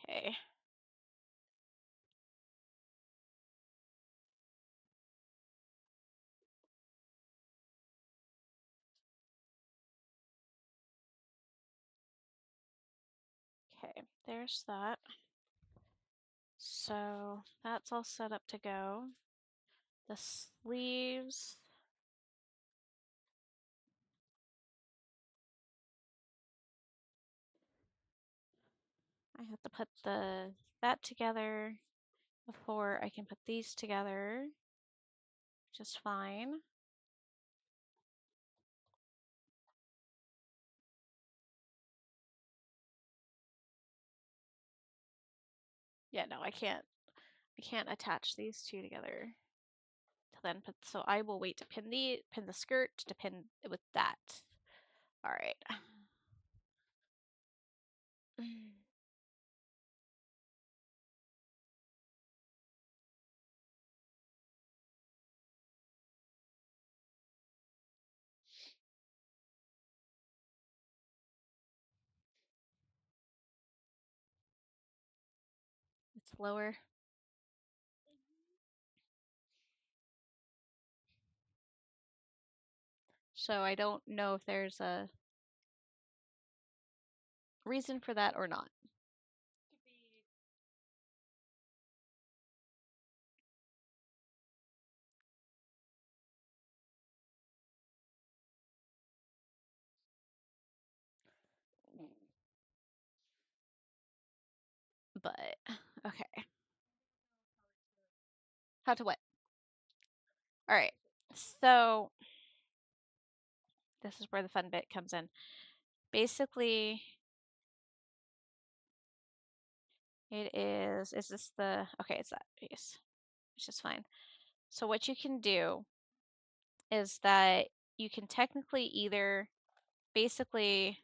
Okay. Okay, there's that. So that's all set up to go. The sleeves. I have to put that together before I can put these together, which is fine. Yeah, no, I can't attach these two together to then put, so I will wait to pin the skirt to pin it with that. All right. It's lower. So I don't know if there's a reason for that or not. But okay. How to what? All right. So this is where the fun bit comes in. Basically, it is this the, okay, it's that piece, which is fine. So what you can do is that you can technically either basically,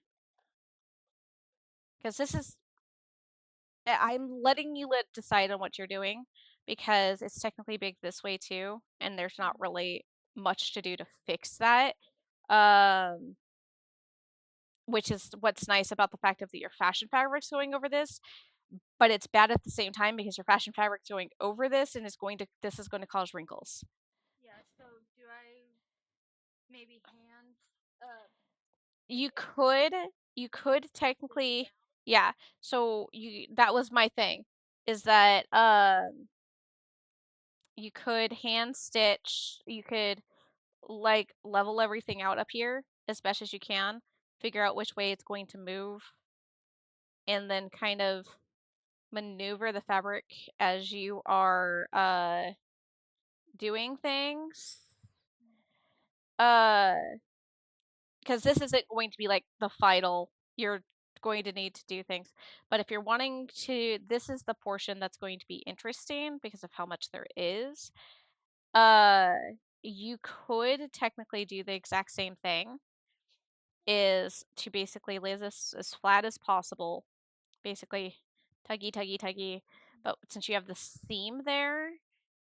because this is, I'm letting you decide on what you're doing because it's technically big this way too, and there's not really much to do to fix that. Which is what's nice about the fact of that your fashion fabric's going over this, but it's bad at the same time because your fashion fabric's going over this and this is going to cause wrinkles. Yeah, so do I maybe hand You could technically, yeah. So that was my thing, is that you could hand stitch, you could like level everything out up here as best as you can, figure out which way it's going to move, and then kind of maneuver the fabric as you are doing things. Uh because this isn't going to be like the final, you're going to need to do things. But if you're wanting to, this is the portion that's going to be interesting because of how much there is. Uh you could technically do the exact same thing, is to basically lay this as flat as possible, basically tuggy, tuggy, tuggy. But since you have the seam there,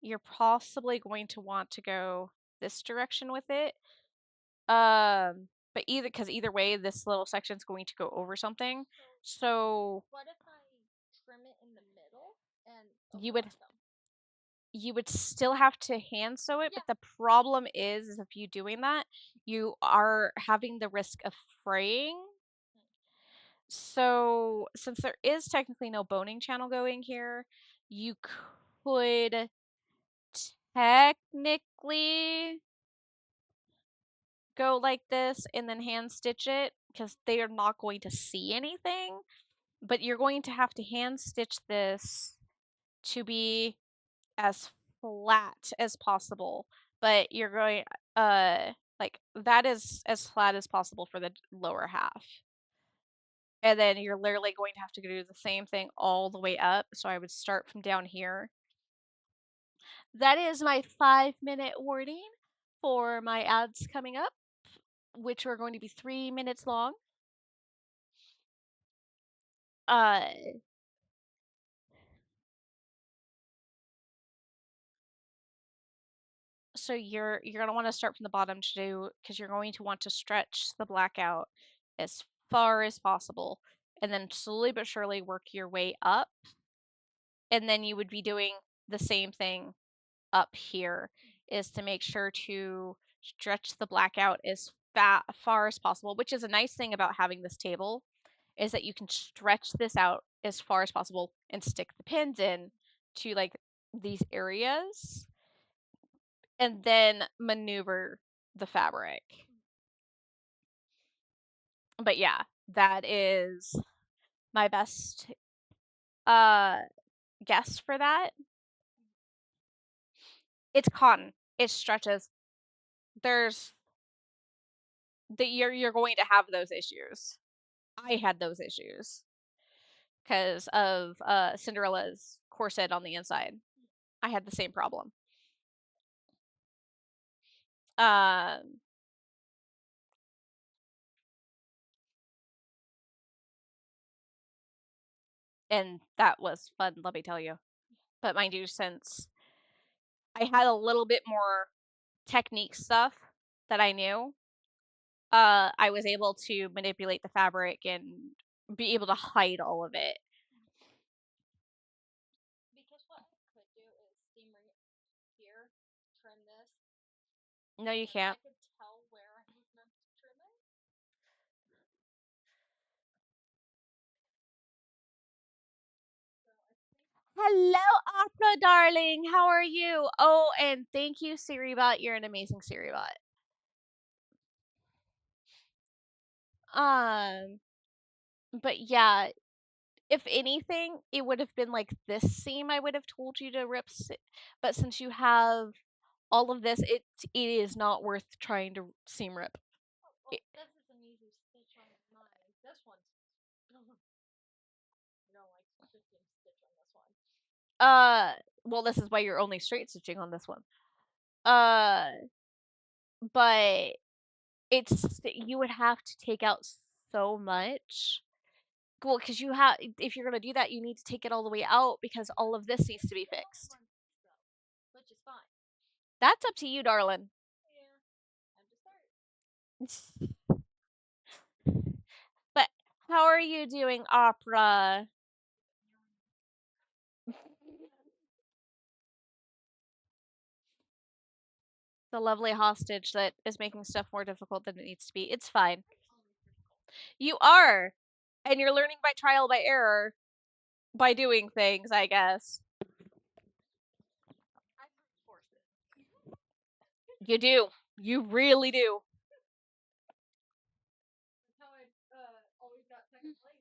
you're possibly going to want to go this direction with it. But either way, this little section's going to go over something. So what if I trim it in the middle and you would overlap them? still have to hand sew it, but the problem is if you doing that, you are having the risk of fraying. So, since there is technically no boning channel going here, you could technically go like this and then hand stitch it because they are not going to see anything. But you're going to have to hand stitch this to be as flat as possible. But you're going, like that is as flat as possible for the lower half. And then you're literally going to have to do the same thing all the way up. So I would start from down here. That is my 5-minute warning for my ads coming up, which are going to be 3 minutes long. Uh, so you're gonna want to start from the bottom to do, because you're going to want to stretch the black out as far as possible, and then slowly but surely work your way up. And then you would be doing the same thing up here, is to make sure to stretch the black out as far as possible, which is a nice thing about having this table, is that you can stretch this out as far as possible and stick the pins in to like these areas and then maneuver the fabric. But yeah, that is my best uh guess for that. It's cotton. It stretches. There's that you're going to have those issues. I had those issues because of Cinderella's corset on the inside. I had the same problem. Um, and that was fun, let me tell you. But mind you, since I had a little bit more technique stuff that I knew, I was able to manipulate the fabric and be able to hide all of it. Because what I could do is steam here, trim this. No, you and can't. I could tell where I was meant to trim it. Hello, Opera darling. How are you? Oh, and thank you, Siribot. You're an amazing Siribot. But yeah, if anything, it would have been like this seam I would have told you to rip, but since you have all of this, it is not worth trying to seam rip. Oh, well, this is an easy stitch on mine. This one's like stitching stitch on this one. Well, this is why you're only straight stitching on this one. Uh, but it's you would have to take out so much. Well, because you have, if you're gonna do that, you need to take it all the way out because all of this needs to be fixed. Which is fine. That's up to you, darling. Yeah, I'm just But how are you doing, Opera? The lovely hostage that is making stuff more difficult than it needs to be. It's fine. You are. And you're learning by trial by error by doing things, I guess. You do. You really do. That's how I always got second place.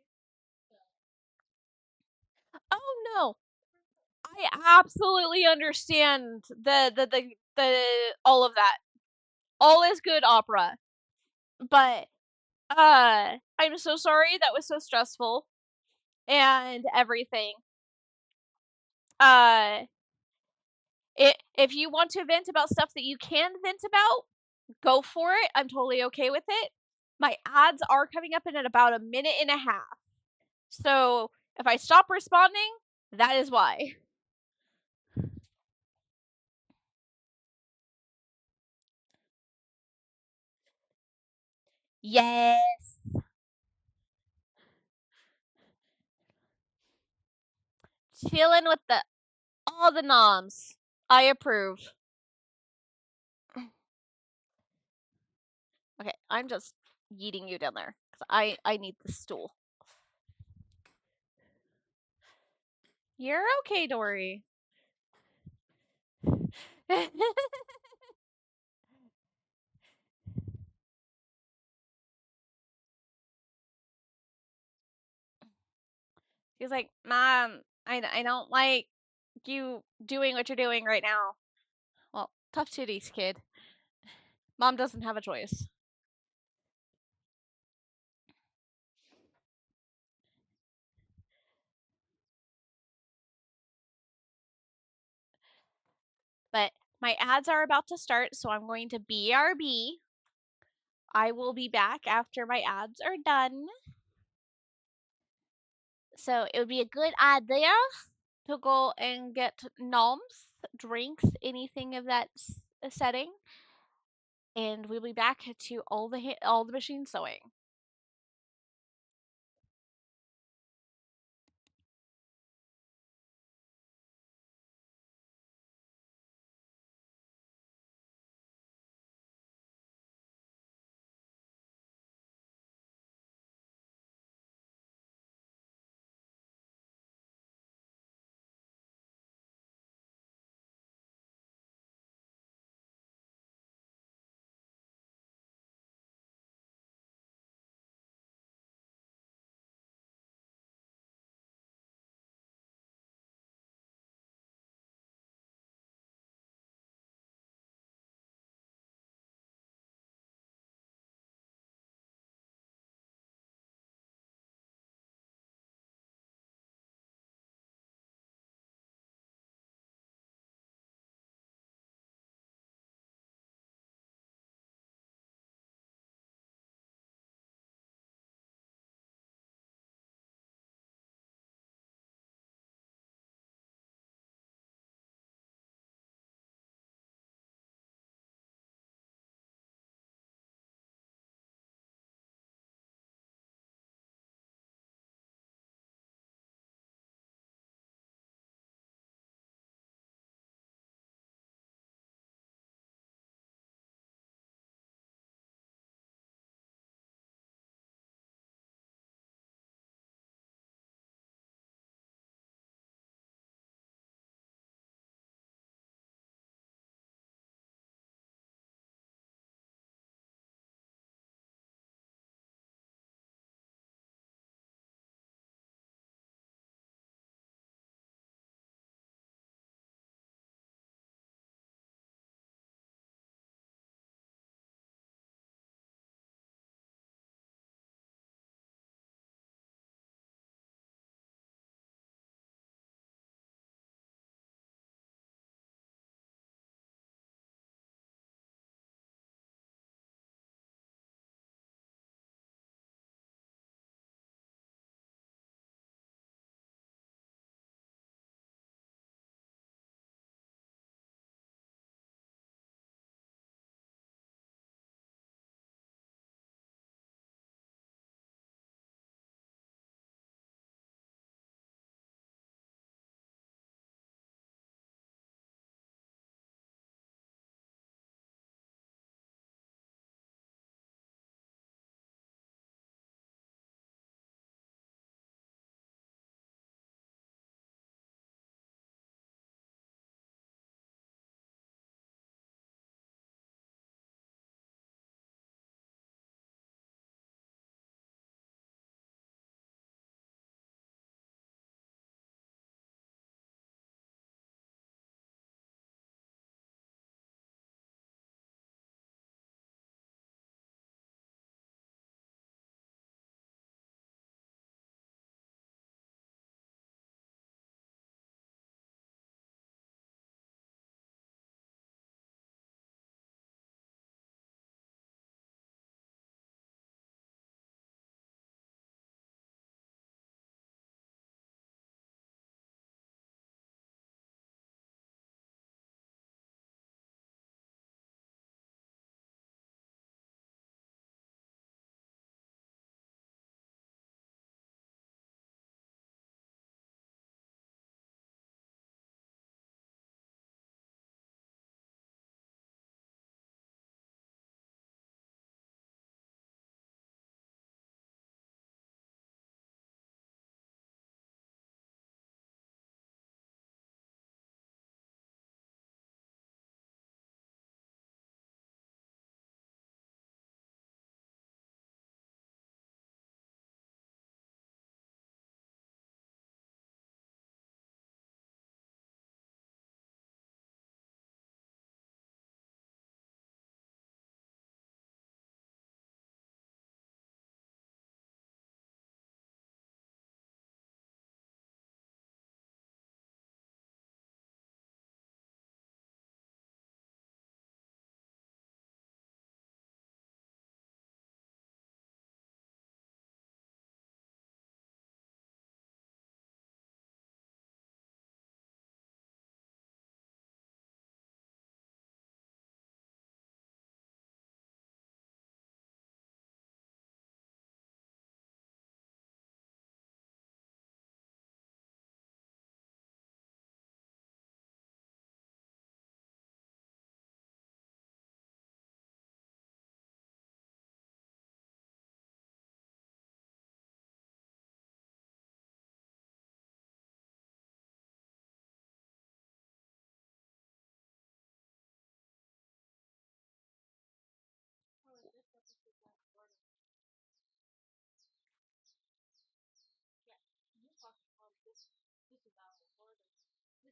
Oh no. I absolutely understand the all of that. All is good, Opera. But I'm so sorry that was so stressful and everything. Uh if you want to vent about stuff that you can vent about, go for it. I'm totally okay with it. My ads are coming up in about a minute and a half. So if I stop responding, that is why. Yes. Chilling with the all the noms. I approve. Okay, I'm just yeeting you down there because I need the stool. You're okay, Dory. He's like, Mom, I don't like you doing what you're doing right now. Well, tough titties, kid. Mom doesn't have a choice. But my ads are about to start, so I'm going to BRB. I will be back after my ads are done. So it would be a good idea to go and get noms, drinks, anything of that setting. And we'll be back to all the machine sewing.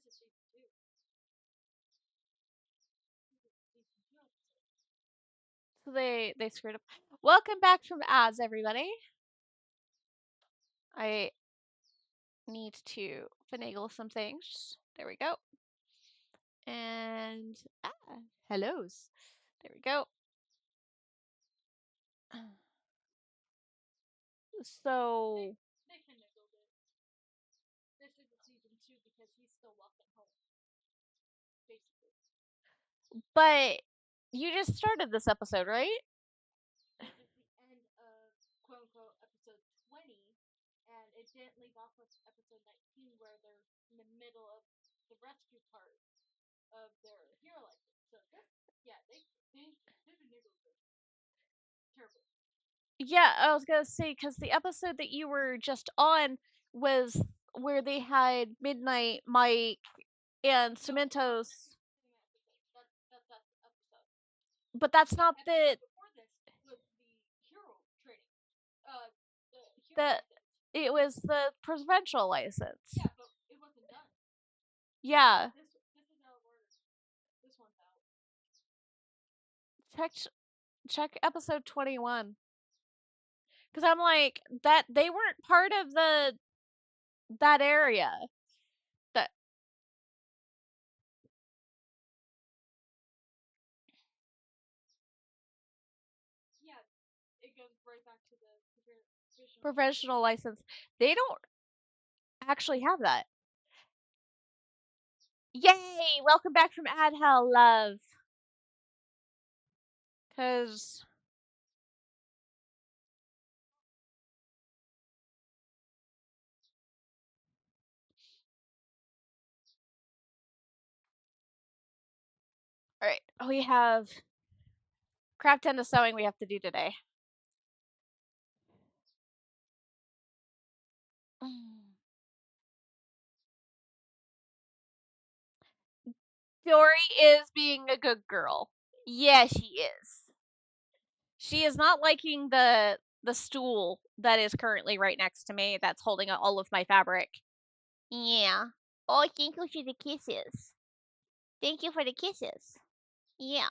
to season 2. Season 2 episode. So they screwed up. Welcome back from ads, everybody. I need to finagle some things. There we go. And hellos. There we go. So They finagled it. This isn't season 2 because he's still walking home. Basically. but you just started this episode, right? This is the end of quote unquote episode 20, and it didn't leave off with episode 19 where they're in the middle of the rescue part of their hero license. So this, yeah, they finagled it. Terrible. Yeah, I was gonna say because the episode that you were just on was where they had Midnight Mike and Cementos, That's episode. but that's not the Before this was the hero training. The hero that license. it was the provincial license. Yeah, but it wasn't done. Yeah, This is how it works. This one's out. check episode 21. Because I'm like that they weren't part of that area. That Yeah, it goes right back to the provisional. professional license. They don't actually have that. Yay! Welcome back from Ad Hell, love. Cause alright, we have crap ton of sewing we have to do today. Dory is being a good girl. Yes, she is. She is not liking the stool that is currently right next to me that's holding all of my fabric. Yeah. Oh, thank you for the kisses. Thank you for the kisses. Yeah.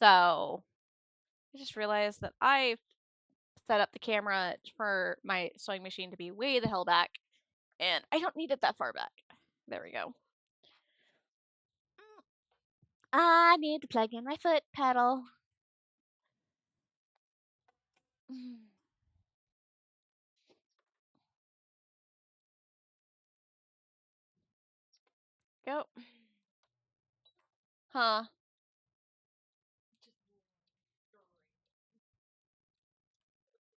So I just realized that I've set up the camera for my sewing machine to be way the hell back, and I don't need it that far back. There we go. I need to plug in my foot pedal. Go. Huh.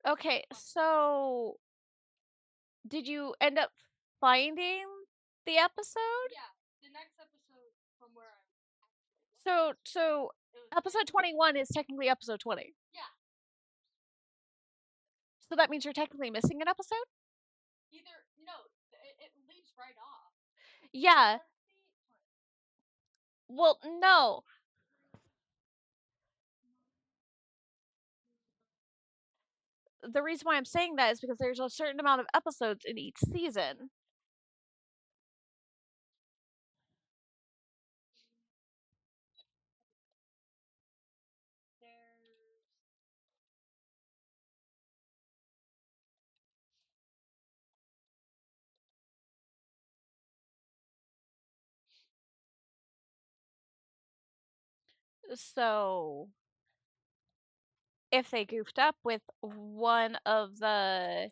Okay, so did you end up finding the episode? Yeah, the next episode from where I So episode 21 is technically episode 20. Yeah. So that means you're technically missing an episode? Either no, it leaves right off. Yeah. Well, no. The reason why I'm saying that is because there's a certain amount of episodes in each season. So if they goofed up with one of the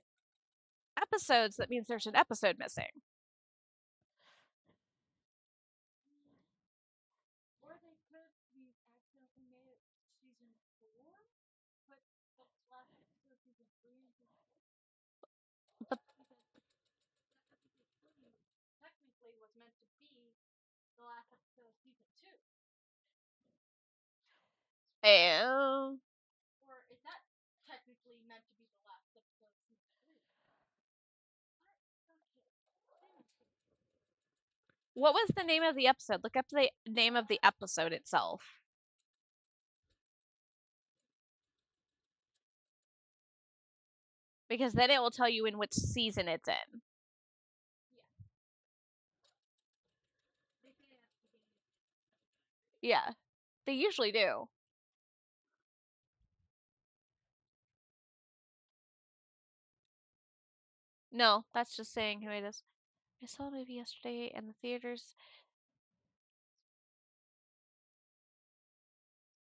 episodes, that means there's an episode missing. Or they could be accidentally made it season 4, but the last episode season 3 and season 4. But Technically was meant to be the last episode of season 2. Or is that technically meant to be the last episode of season 3? What was the name of the episode? Look up the name of the episode itself. because then it will tell you in which season it's in. Yeah, they usually do. No, that's just saying who it is. I saw a movie yesterday in the theaters.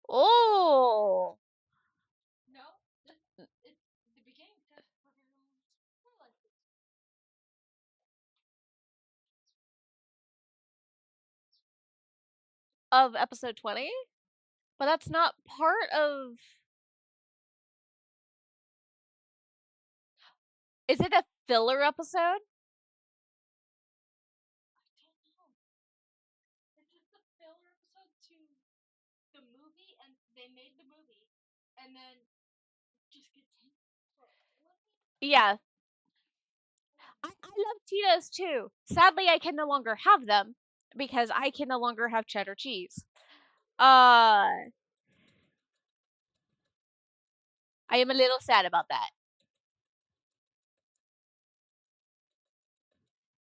Oh, No, it's the beginning says of episode 20? But that's not part of. Is it a filler episode? I don't know. It's just a filler episode to the movie, and they made the movie, and then just gets. Yeah. I love Cheetos too. Sadly, I can no longer have them because I can no longer have cheddar cheese. I am a little sad about that.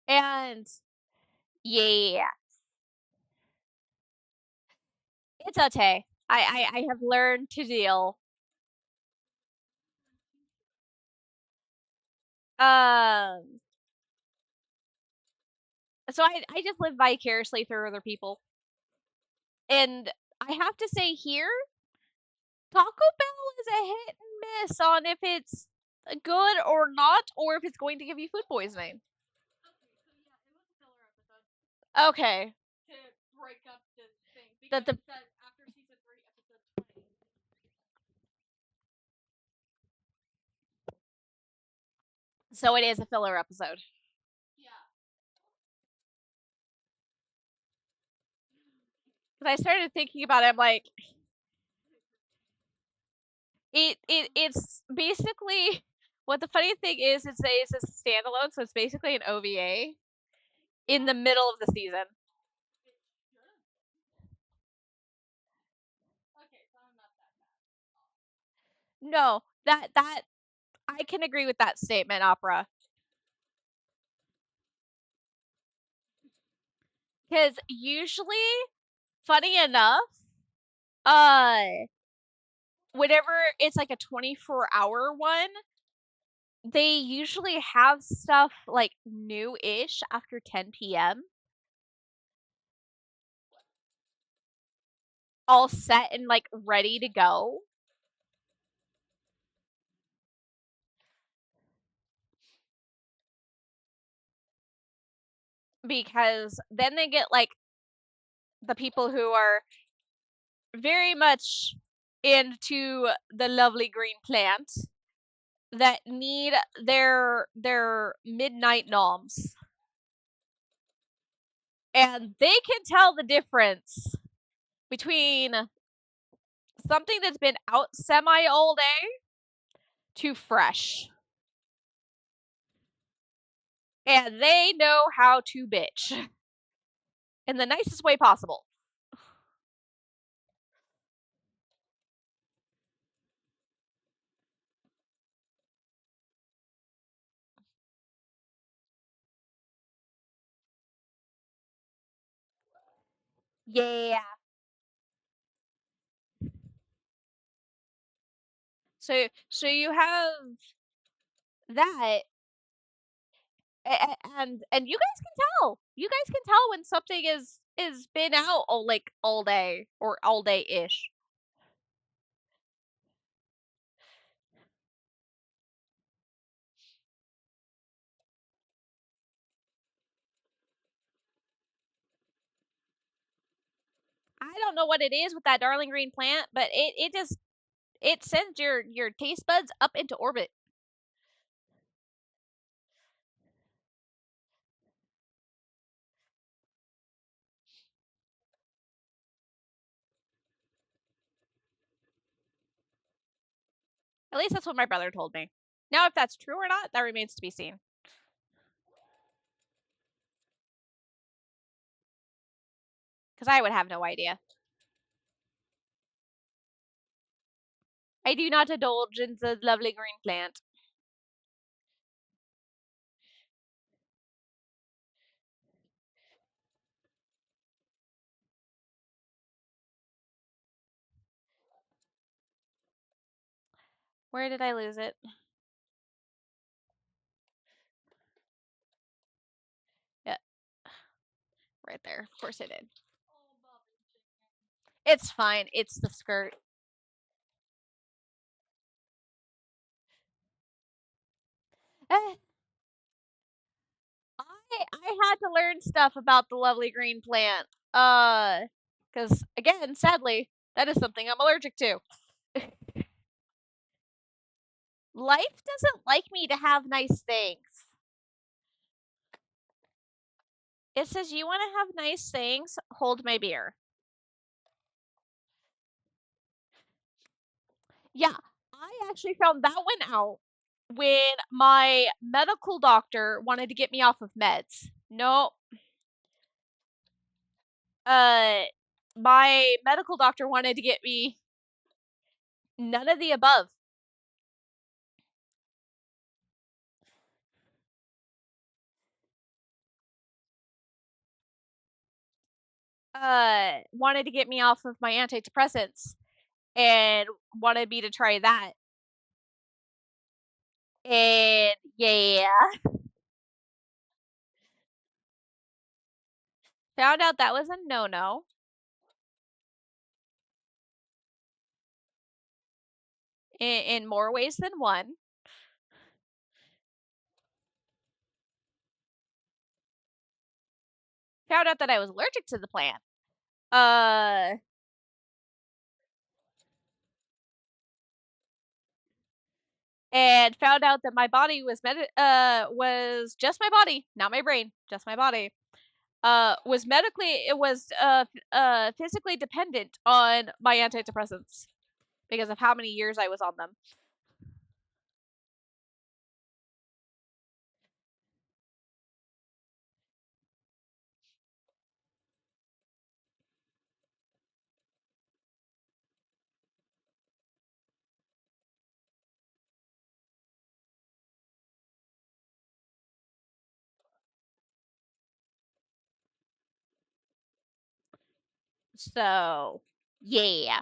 And yeah, it's okay. I have learned to deal. Um, so I just live vicariously through other people. And I have to say here, Taco Bell is a hit and miss on if it's good or not, or if it's going to give you food poisoning. Okay. To break up the thing That because the it says after season 3, episode 20. So it is a filler episode. Yeah. Because I started thinking about it, I'm like, it's basically what the funny thing is. It's a standalone, so it's basically an OVA in the middle of the season. Okay, so I'm not that bad. No, that I can agree with that statement, Opera. Because usually, funny enough, uh, whenever it's like a 24-hour one, they usually have stuff like new-ish after 10 p.m. all set and like ready to go. Because then they get like the people who are very much into the lovely green plant that need their midnight noms. And they can tell the difference between something that's been out semi all day to fresh. And they know how to bitch in the nicest way possible. Yeah. So you have that, and you guys can tell. You guys can tell when something is been out all like all day or all day ish. I don't know what it is with that darling green plant, but it just it sends your taste buds up into orbit. At least that's what my brother told me. Now, if that's true or not, that remains to be seen. Because I would have no idea. I do not indulge in the lovely green plant. Where did I lose it? Yeah, right there. Of course I did. Oh, Bobby chicken. It's fine. It's the skirt. Eh, I had to learn stuff about the lovely green plant. Because again, sadly, that is something I'm allergic to. Life doesn't like me to have nice things. It says you want to have nice things, hold my beer. Yeah, I actually found that one out when my medical doctor wanted to get me off of meds. No, uh, my medical doctor wanted to get me none of the above. Wanted to get me off of my antidepressants and wanted me to try that. And yeah, found out that was a no-no in more ways than one. Found out that I was allergic to the plant. Uh, and found out that my body was just my body, not my brain, just my body. Was medically it was physically dependent on my antidepressants because of how many years I was on them. So, yeah.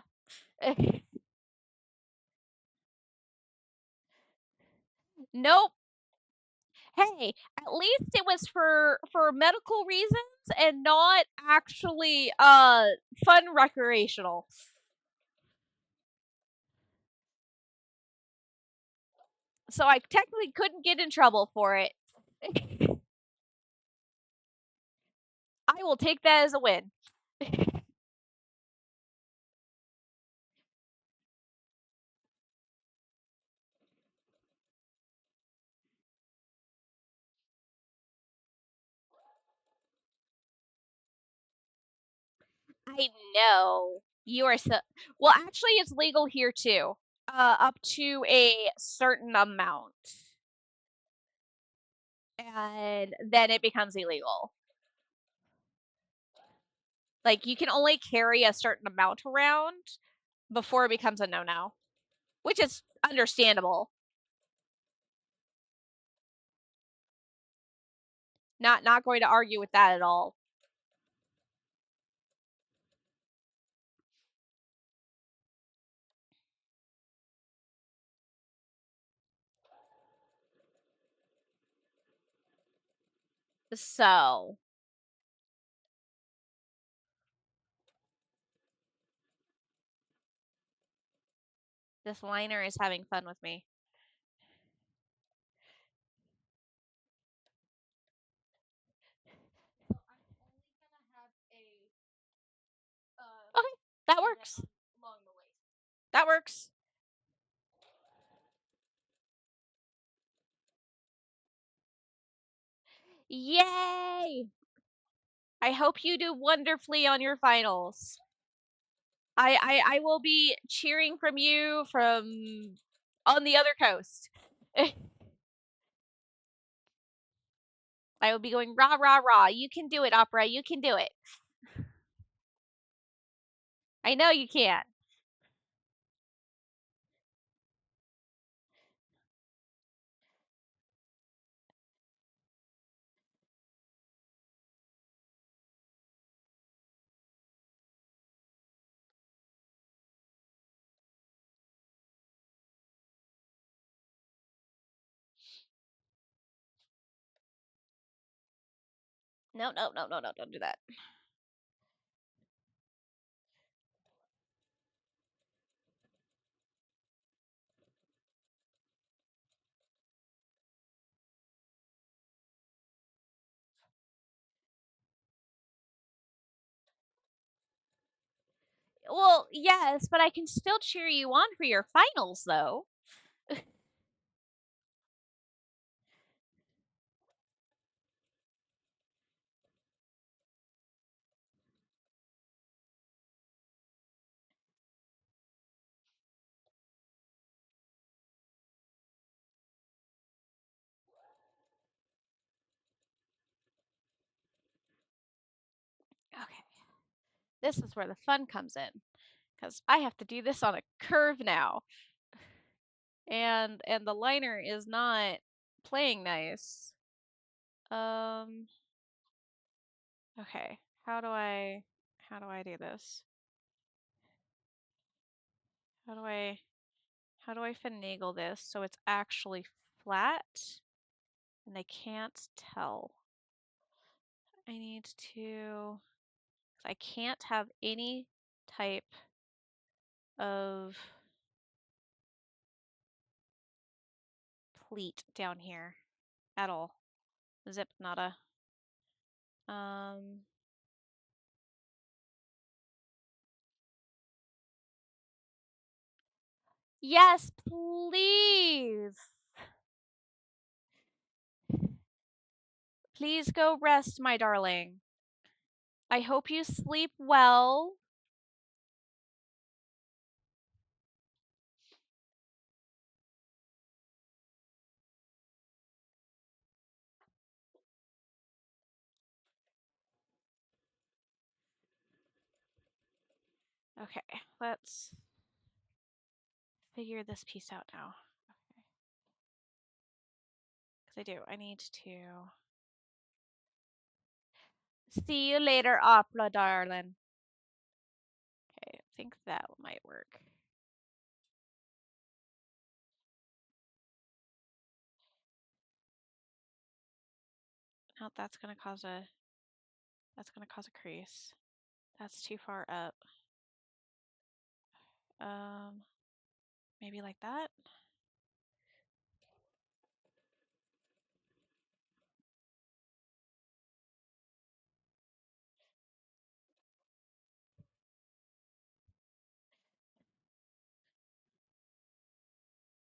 Nope. Hey, at least it was for medical reasons and not actually fun recreational. So I technically couldn't get in trouble for it. I will take that as a win. I know. You are so well, actually it's legal here too. Up to a certain amount. And then it becomes illegal. Like you can only carry a certain amount around before it becomes a no-no, which is understandable. Not going to argue with that at all. So, this liner is having fun with me. So I'm only gonna have a Okay, that V-neck works. along the waist. That works. Yay! I hope you do wonderfully on your finals. I will be cheering from you from on the other coast. I will be going rah rah rah. You can do it, opera. You can do it. I know you can. No, no, no, no, no, don't do that. Well, yes, but I can still cheer you on for your finals, though. Okay. This is where the fun comes in, because I have to do this on a curve now. And the liner is not playing nice. Okay. How do I do this? How do I finagle this so it's actually flat and they can't tell? I need to, I can't have any type of pleat down here at all. Zip nada. Yes, please. Please go rest, my darling. I hope you sleep well. Okay, let's figure this piece out now. Okay. Because I do. I need to. See you later, Opera, darling. Okay, I think that might work. No, that's gonna cause a crease. That's too far up. Maybe like that.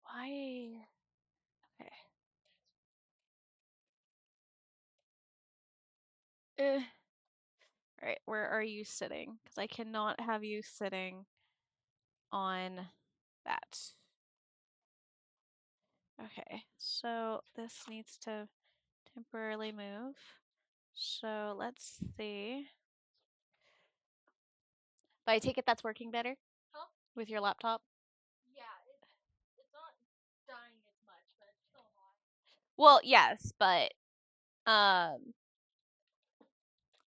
Why? Okay. Alright, where are you sitting? Because I cannot have you sitting on that. Okay, so this needs to temporarily move. So let's see. But I take it that's working better? Huh? With your laptop? Yeah, it's not dying as much, but it's still hot. Well, yes, but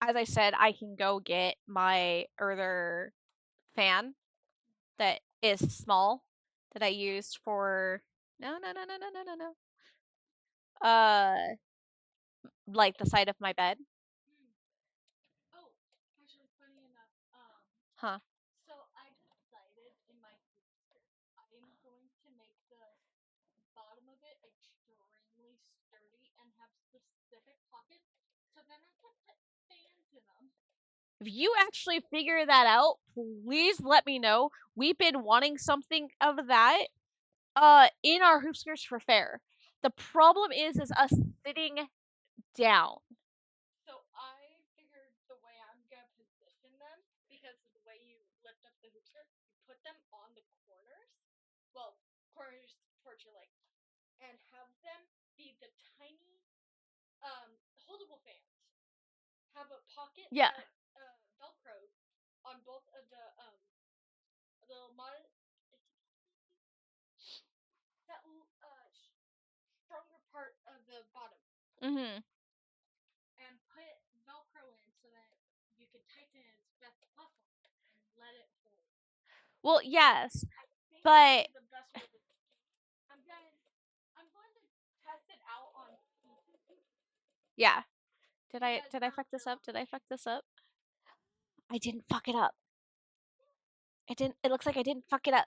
as I said, I can go get my other fan that is small that I used for no. Like the side of my bed. Oh, actually, funny enough, Huh. so I decided in my future, I'm going to make the bottom of it extremely sturdy and have specific pockets, so then I can put fans in them. If you actually figure that out, please let me know. We've been wanting something of that in our hoopskers for fair. The problem is us sitting down. So I figured the way I'm gonna position them, because of the way you lift up the hoopsker, you put them on the corners, well, corners towards your legs, and have them be the tiny, holdable fans. Have a pocket Yeah. that velcros on both of the little that stronger part of the bottom, Mhm. and put velcro in so that you can tighten it as best as possible and let it hold. Well, yes, I think but the best way to. I'm going to test it out on pieces. yeah. Did I fuck this up? Did I fuck this up? I didn't fuck it up. It looks like I didn't fuck it up.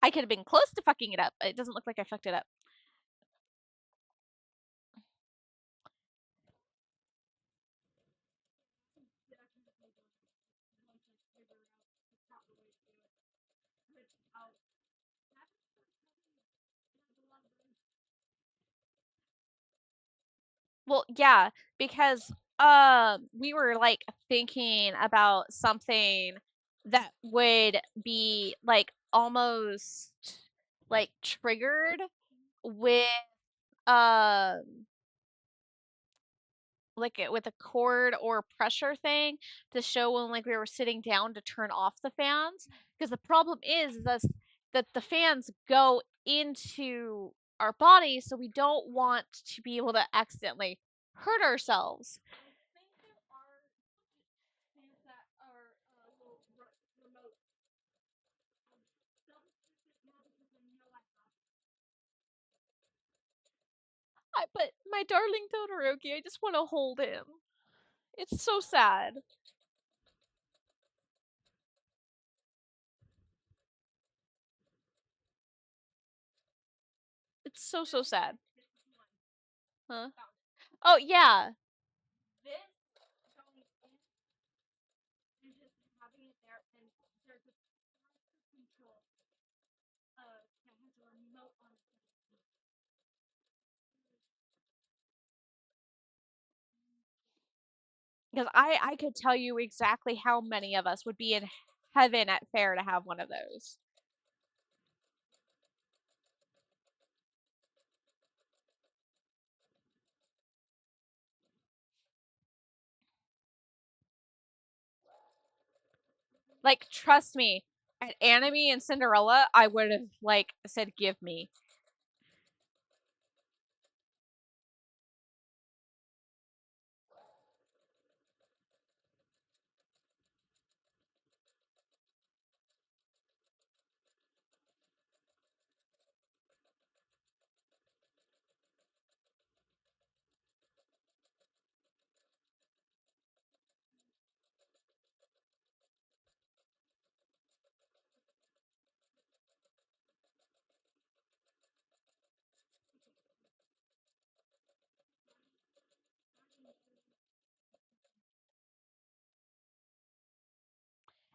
I could have been close to fucking it up, but it doesn't look like I fucked it up. Well, yeah, because we were like thinking about something that would be like almost like triggered with um like it with a cord or pressure thing to show when like we were sitting down to turn off the fans, because the problem is that the fans go into our bodies, so we don't want to be able to accidentally hurt ourselves. I think there are things that are little remote. But my darling Todoroki, I just want to hold him. It's so sad. It's so sad. Huh? Oh yeah. This going in and just having it there, and there's a control that has a remote on it. Because I could tell you exactly how many of us would be in heaven at fair to have one of those. Like, trust me, at Anime and Cinderella, I would have like said, "Give me."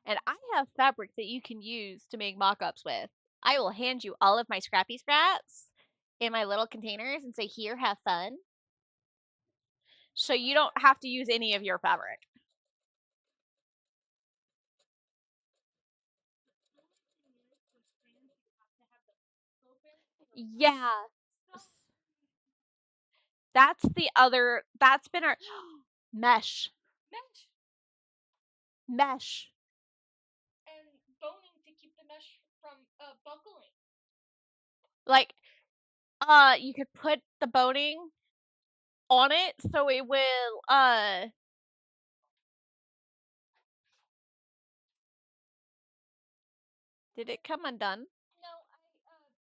And I have fabric that you can use to make mock-ups with. I will hand you all of my scrappy scraps in my little containers and say, "Here, have fun." So you don't have to use any of your fabric. Yeah. That's the other, that's been our mesh. Mesh Mesh. and boning to keep the mesh from buckling. Like, you could put the boning on it so it will, did it come undone? No, I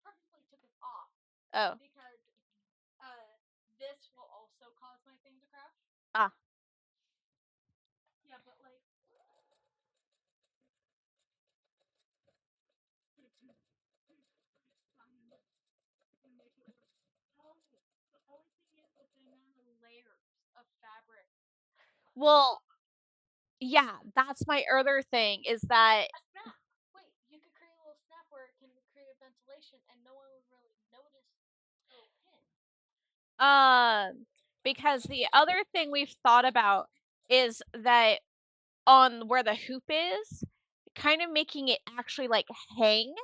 purposely took it off. Oh. Because this will also cause my thing to crash. Ah. Yeah, but like. The only thing is with the amount of layers of fabric. Well, yeah, that's my other thing is that. A snap. Wait, you could create a little snap where it can create a ventilation and no one would really notice the little pin. Because the other thing we've thought about is that on where the hoop is, kind of making it actually like hang,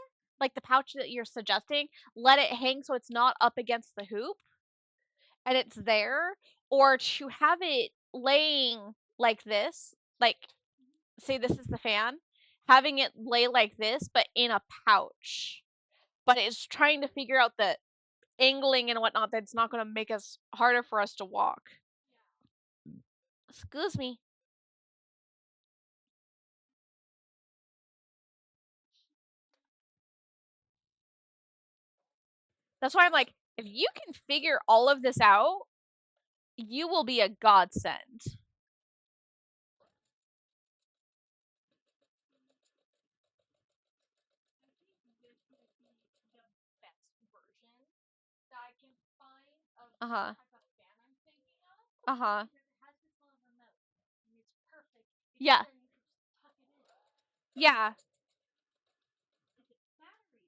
like the pouch that you're suggesting, let it hang so it's not up against the hoop and it's there, or to have it laying like this, like say this is the fan, having it lay like this but in a pouch. But it's trying to figure out the angling and whatnot that's not going to make us harder for us to walk. Excuse me. That's why I'm like, if you can figure all of this out, You will be a godsend. This might be the best version that I can find of the Uh-huh. type of fan I'm thinking of. Uh-huh. Because it has this little remote. And it's perfect. Yeah. Then you can just tuck it in. Yeah. Is it battery?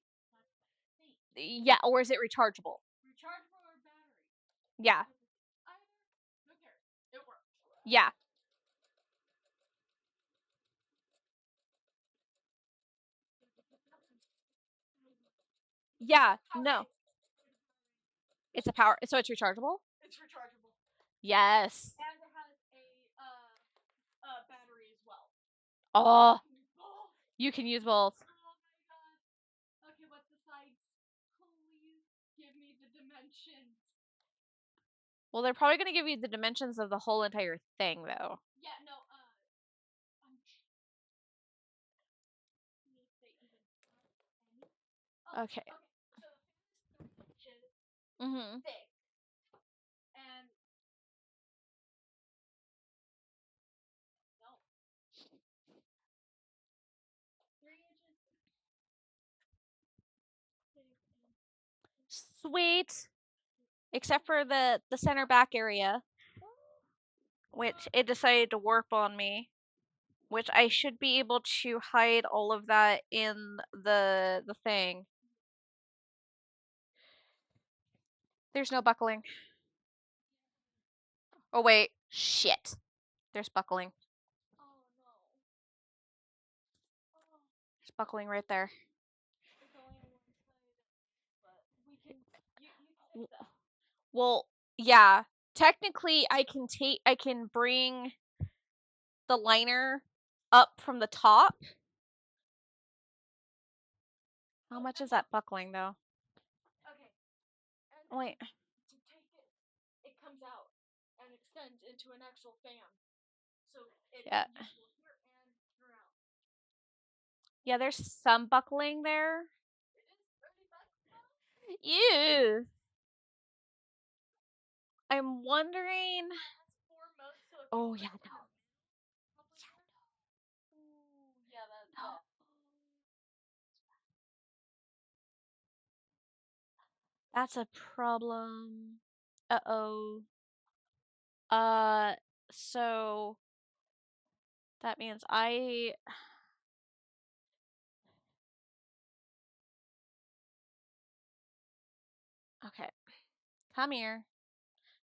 That's the thing. Yeah, or is it rechargeable? Rechargeable or battery? Yeah. Either. Who cares? It works. Yeah. Yeah. No. It's a power, so it's rechargeable? It's rechargeable. Yes. And it has a battery as well. Oh, Oh, you can use both. oh my god. Okay, what's the size? Please give me the dimensions. Well, they're probably gonna give you the dimensions of the whole entire thing, though. Yeah, no, I'm if they even have any. Oh, Okay. okay. So the fan is 3 inches Mm-hmm. thick. And no. 3 inches thick and Sweet. Except for the center back area, which it decided to warp on me. Which I should be able to hide all of that in the thing. There's no buckling. Oh wait, shit. There's buckling. oh no. Oh, There's buckling right there. it's only on one side, but we can you can fix that. Well, yeah. Technically, I can bring the liner up from the top. How much is that buckling though? Okay. And Wait. to take it, it comes out and extends into an actual fan. So it's Yeah. useful here and throughout. Yeah, there's some buckling there. It is pretty flexible. Ew. I'm wondering. It has 4 modes, so if Oh you yeah, put it in no. the middle, probably work. Ooh, yeah, that's No. that. That's a problem. Uh-oh. Uh, so that means okay. Come here,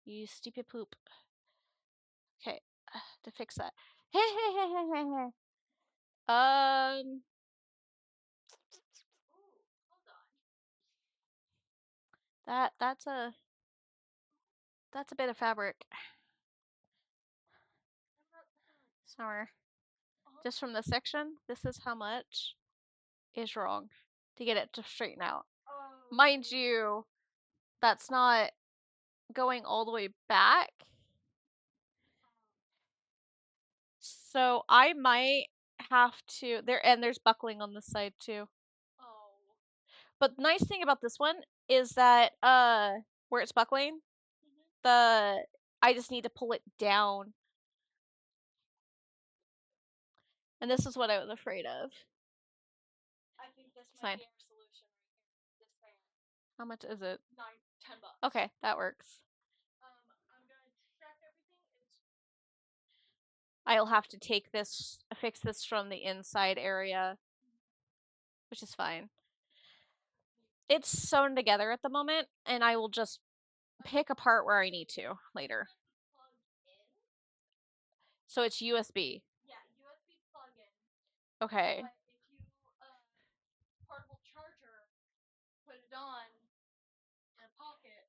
you stupid poop. Okay, to fix that. Hey, hey, hey, hey, hey, hey. Ooh, hold on. That's a bit of fabric. I'm not done. Somewhere. Uh-huh. Just from this section, this is how much is wrong to get it to straighten out. Oh. Mind you, that's not going all the way back. So I might have to there, and there's buckling on this side too. Oh. But the nice thing about this one is that where it's buckling, Mhm. the I just need to pull it down. And this is what I was afraid of. I think this It's might fine. be our solution right here. This fan. How much is it? $10. Okay, that works. I'm gonna check everything. It's I'll have to fix this from the inside area, which is fine. It's sewn together at the moment, and I will just pick apart where I need to later. plug in. So it's USB. Yeah, USB plug in. Okay. But if you portable charger, put it on in a pocket.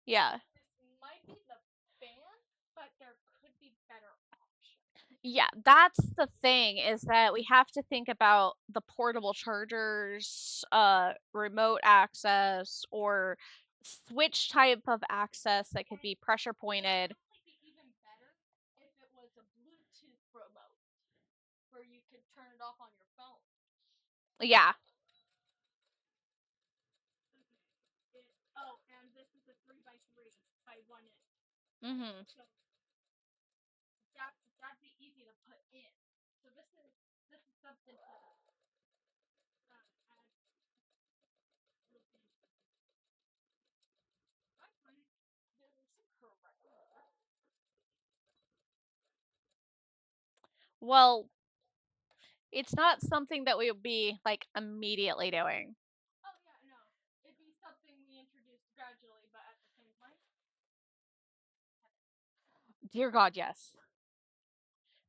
Yeah. This might be the fan, but there could be better options. Yeah, that's the thing is that we have to think about the portable chargers, remote access, or switch type of access that could be pressure pointed. It would probably be even better if it was a Bluetooth remote where you could turn it off on your phone. Yeah. Oh, and this is a 3x3 by 1 inch. Mm-hmm. So that'd be easy to put in. So this is something to add. I find there's some correct. Well, it's not something that we would be like immediately doing. Oh yeah, no. It'd be something we introduce gradually, but at the same time. Dear God, yes.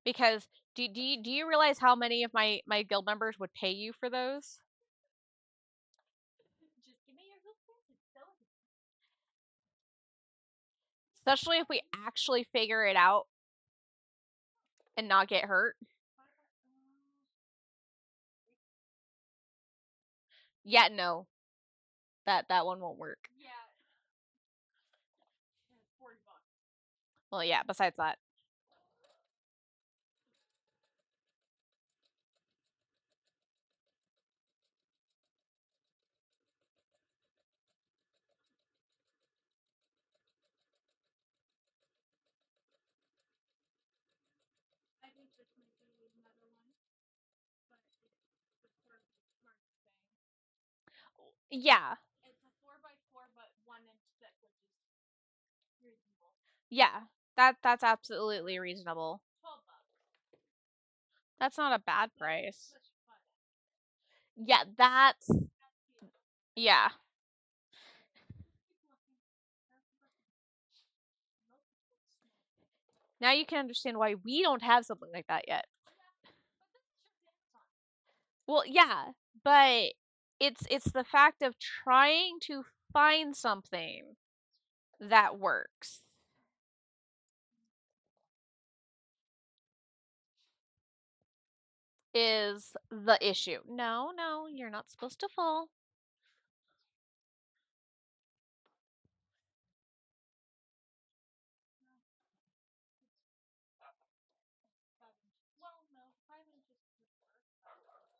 Because do you realize how many of my guild members would pay you for those? Just give me your hoop and sell it. Especially if we actually figure it out and not get hurt. Yeah, no. That one won't work. Yeah. $40. Well, yeah, besides that. I think this might be another one, but it's the smart thing. Yeah. It's a 4x4, but 1 inch thick, which is reasonable. Yeah. That's absolutely reasonable. $12. That's not a bad price. Push button. Yeah, that's yeah. Now you can understand why we don't have something like that yet. Well, yeah, but it's the fact of trying to find something that works. Is the issue. No, no, you're not supposed to fall. Well, no, 5 inches would work.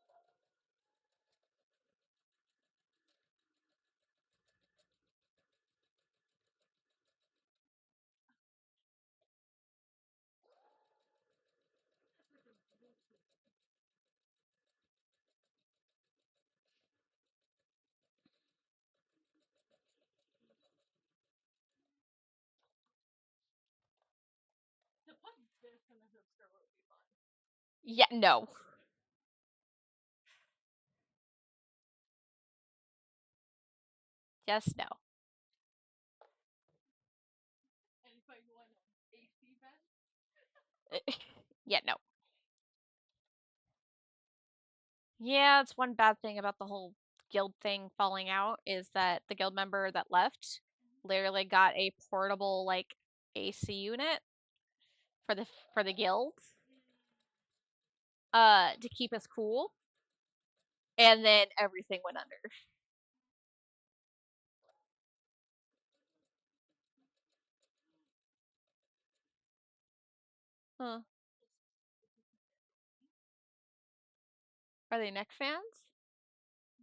To put this in the hoopster would be fun. Yeah, no. Just no. And if I go on an AC vent. Yeah, no. Yeah, it's one bad thing about the whole guild thing falling out is that the guild member that left literally got a portable like AC unit for the guild to keep us cool, and then everything went under. Huh. Are they neck fans?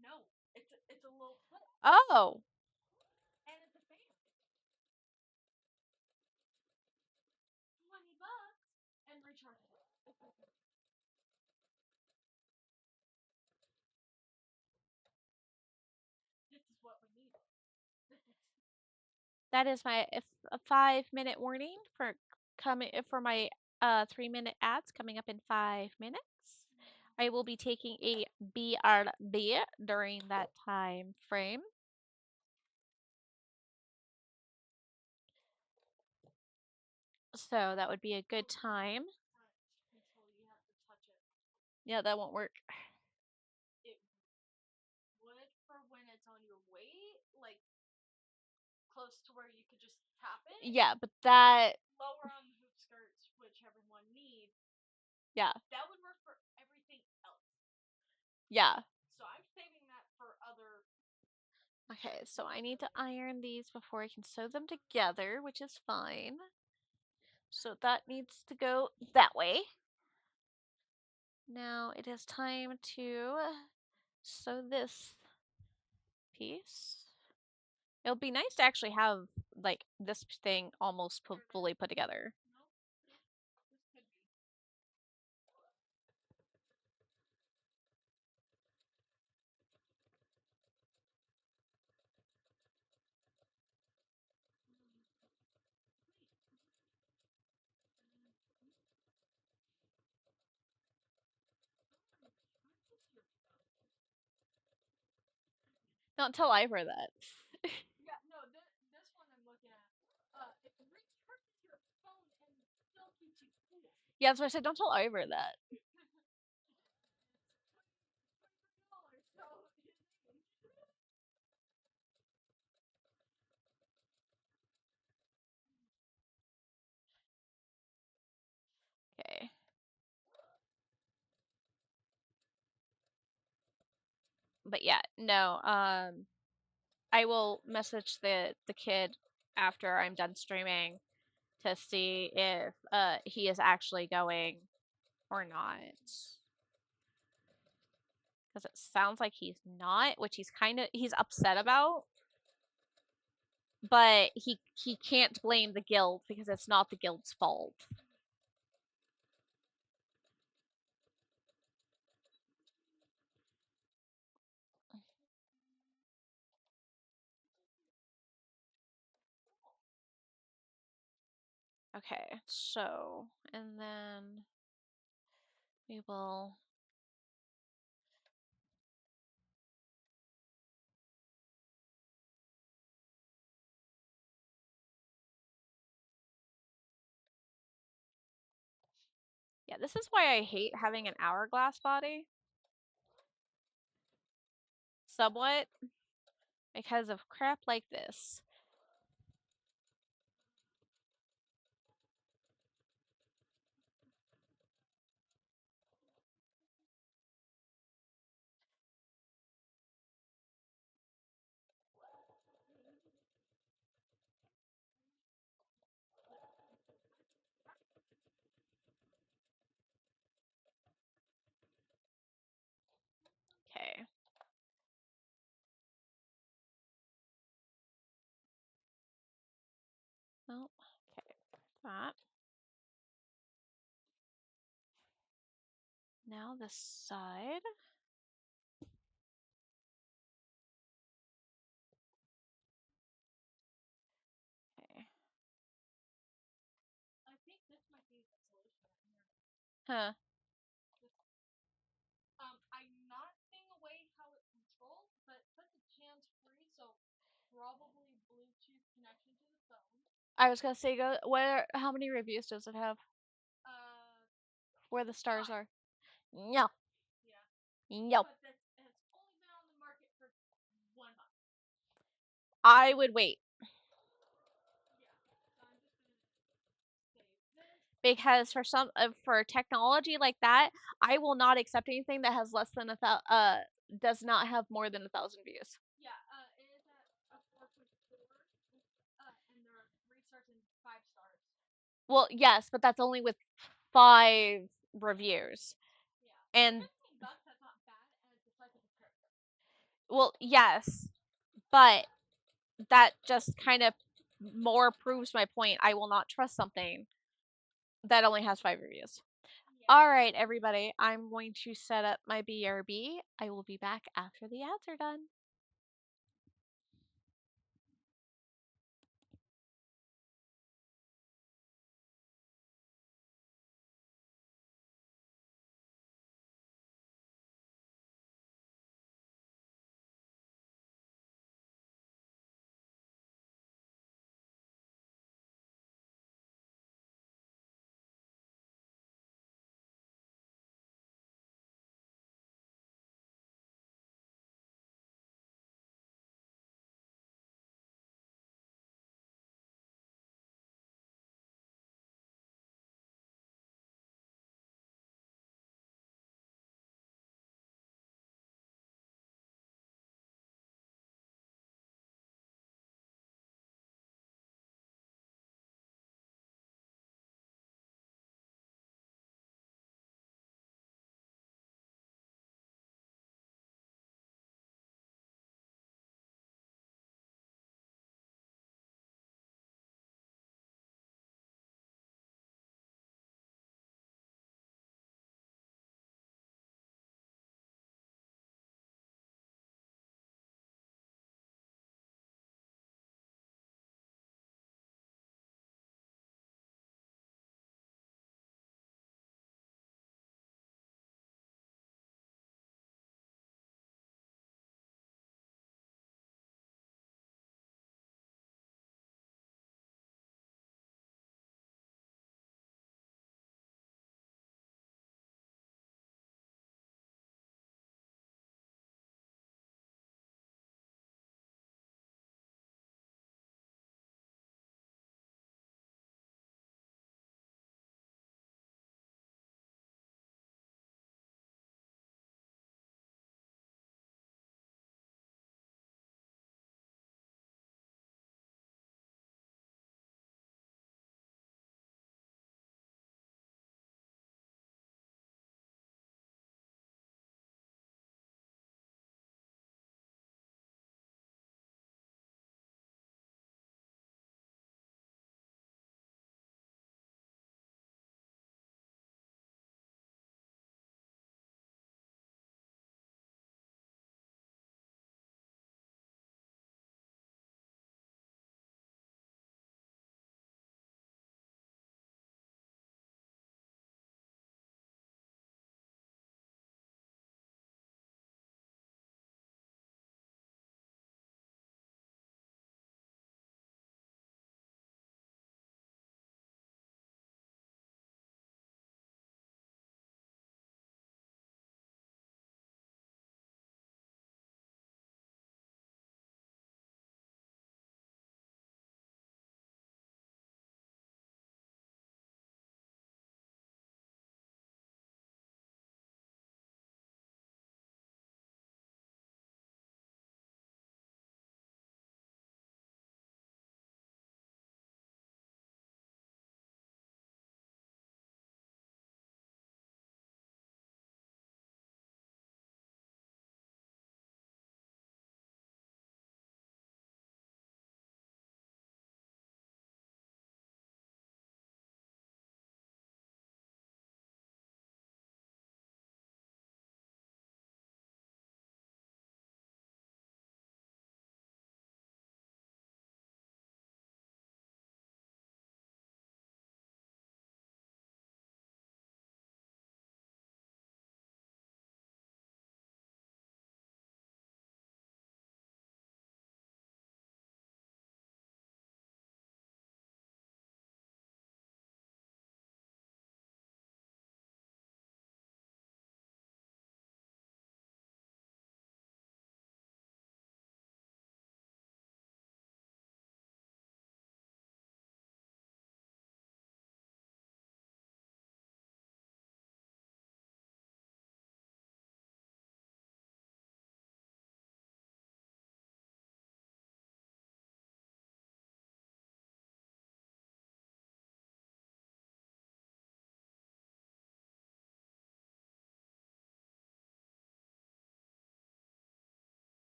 No, it's a little flip, Oh. and it's a fan. $20 and rechargeable. This is what we need. This is That is my a 5 minute warning for coming for my 3 minute ads coming up in 5 minutes. I will be taking a BRB during that time frame. So that would be a good time. until you have to touch it. Yeah, that won't work. It would for when it's on your weight, like close to where you could just tap it. Yeah, but that Lower on the hoop skirts, which everyone needs. yeah. That would work for everything else. Yeah. So I'm saving that for other. Okay, so I need to iron these before I can sew them together, which is fine. So that needs to go that way. Now it is time to sew this piece. It'll be nice to actually have like this thing almost fully put together. No, this could be. Not until I wear that. Yeah, no, this one I'm looking at. It recharges your phone and still keeps you cool. Yeah, that's why I said don't tell I wear that. So Okay. But yeah, no. I will message the kid after I'm done streaming to see if he is actually going or not. Because it sounds like he's not, which he's upset about. But he can't blame the guild because it's not the guild's fault. Okay, so and then we will yeah, this is why I hate having an hourglass body. Somewhat because of crap like this. Okay. Well, okay. That. Now this side. Okay. I think this might be the solution right here. Huh. I'm not seeing a way how it controls, but it says it's hands free, so probably Bluetooth connection to the phone. I was gonna say go where how many reviews does it have? Uh, Where the stars 5. are. No. Yeah. No. But this has only been on the market for 1 month. I would wait. Yeah. So I'm just gonna save this. Because for technology like that, I will not accept anything that has less than does not have more than 1,000 views. Yeah, it is at a 4.4, and there are 3 stars and 5 stars. Well, yes, but that's only with 5 reviews. Yeah. And $15, that's not bad, and it's the size of a character. well, yes, but that just kind of more proves my point. I will not trust something that only has 5 reviews. Yeah. All right, everybody, I'm going to set up my BRB. I will be back after the ads are done.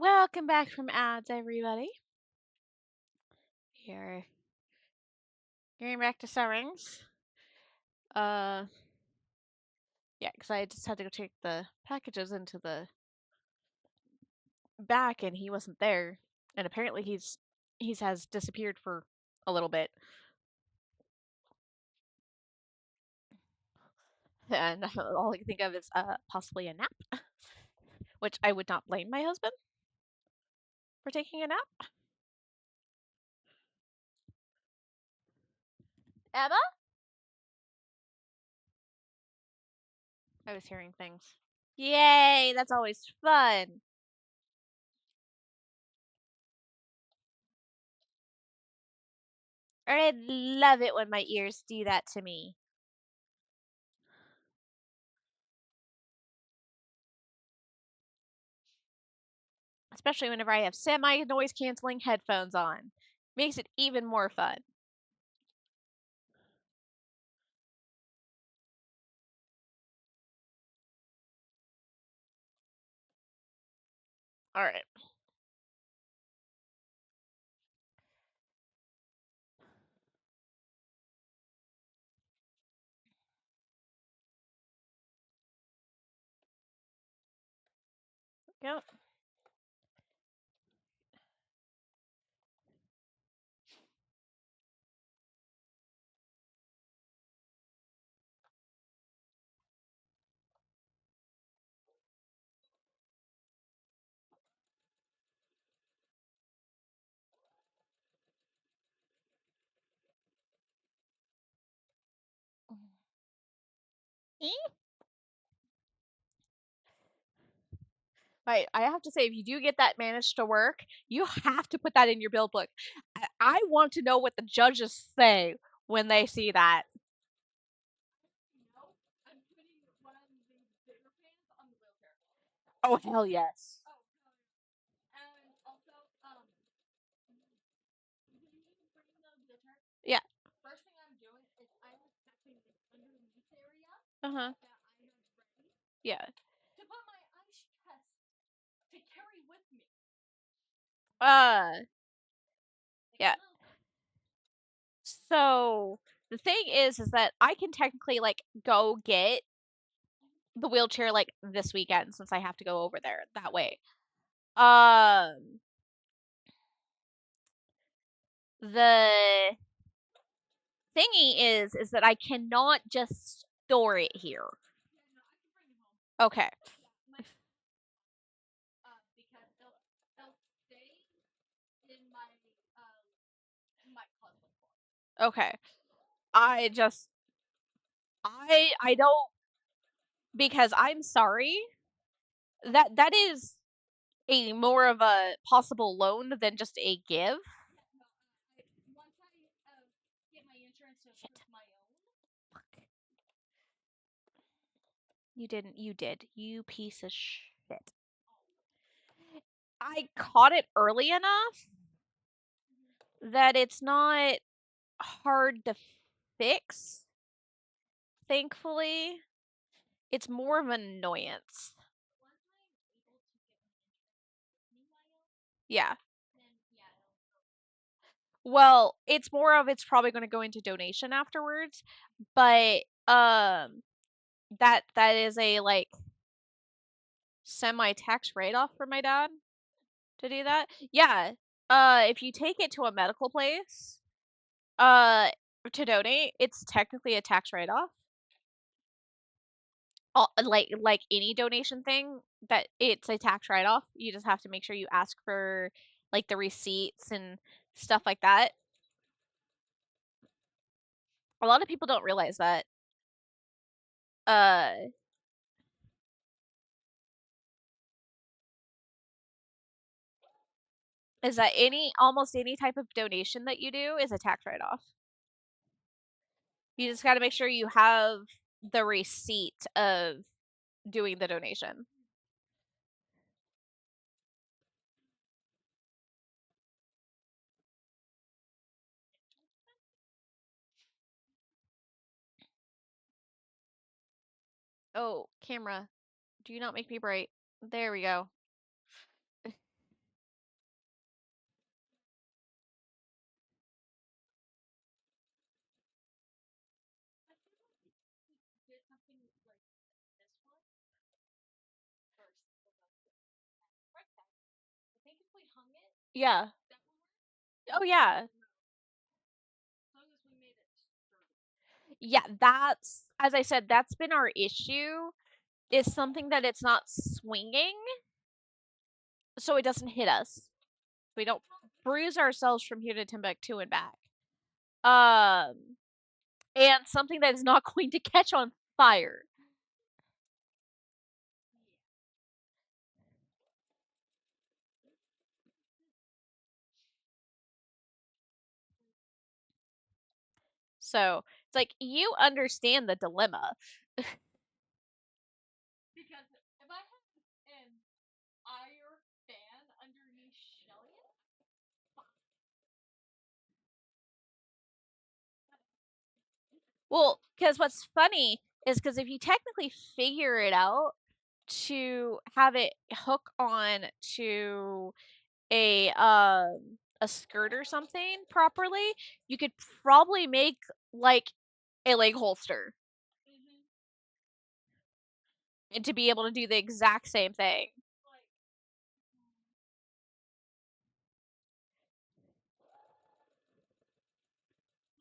Welcome back from ads, everybody. Here, getting back to sewings. Yeah, because I just had to go take the packages into the back, and he wasn't there, and apparently he's has disappeared for a little bit, and all I can think of is possibly a nap, which I would not blame my husband for taking a nap. Emma, I was hearing things. Yay, that's always fun. I love it when my ears do that to me. Especially whenever I have semi noise canceling headphones on. Makes it even more fun. All right. Yep. I have to say, if you do get that managed to work, you have to put that in your build book. I want to know what the judges say when they see that. I'm putting one of the bigger fans on the wheelchair. Oh, hell yes. And also, when you bring the wheelchair, Yeah. first thing I'm doing is I'm setting the underneath area Uh huh. that I have ready Yeah. to put my ice chest to carry with me. Uh, Like yeah. So the thing is that I can technically like go get the wheelchair like this weekend since I have to go over there that way. Um, the thingy is that I cannot just store it here. Yeah, no, I can bring it home. Okay. Because they'll stay in my closet. Okay. I just I don't, because I'm sorry. That is a more of a possible loan than just a give. No, once I get my insurance to approve my own. You didn't. You did. You piece of shit. I caught it early enough that it's not hard to fix. Thankfully, it's more of an annoyance. Once I'm able to get my insurance with me, Yeah. then yeah, Well, it's more of it's probably going to go into donation afterwards, but that is a like semi tax write off for my dad to do that. Yeah. If you take it to a medical place, uh to donate, it's technically a tax write off. Like any donation thing, that it's a tax write off. You just have to make sure you ask for like the receipts and stuff like that. A lot of people don't realize that. Uh is that almost any type of donation that you do is a tax write off. You just got to make sure you have the receipt of doing the donation. Oh, camera, do not make me bright. There we go. something like this one first. Right there. I think if we hung it, Yeah. that would work. Oh, yeah. As long as we made it sturdy. Yeah, that's as I said, that's been our issue, is something that it's not swinging, so it doesn't hit us. We don't bruise ourselves from here to Timbuktu and back. Um, and something that is not going to catch on fire. So it's like you understand the dilemma. Because if I had an iron fan underneath Shelly, Well, because what's funny is because if you technically figure it out to have it hook on to a skirt or something properly, you could probably make like a leg holster and to be able to do the exact same thing.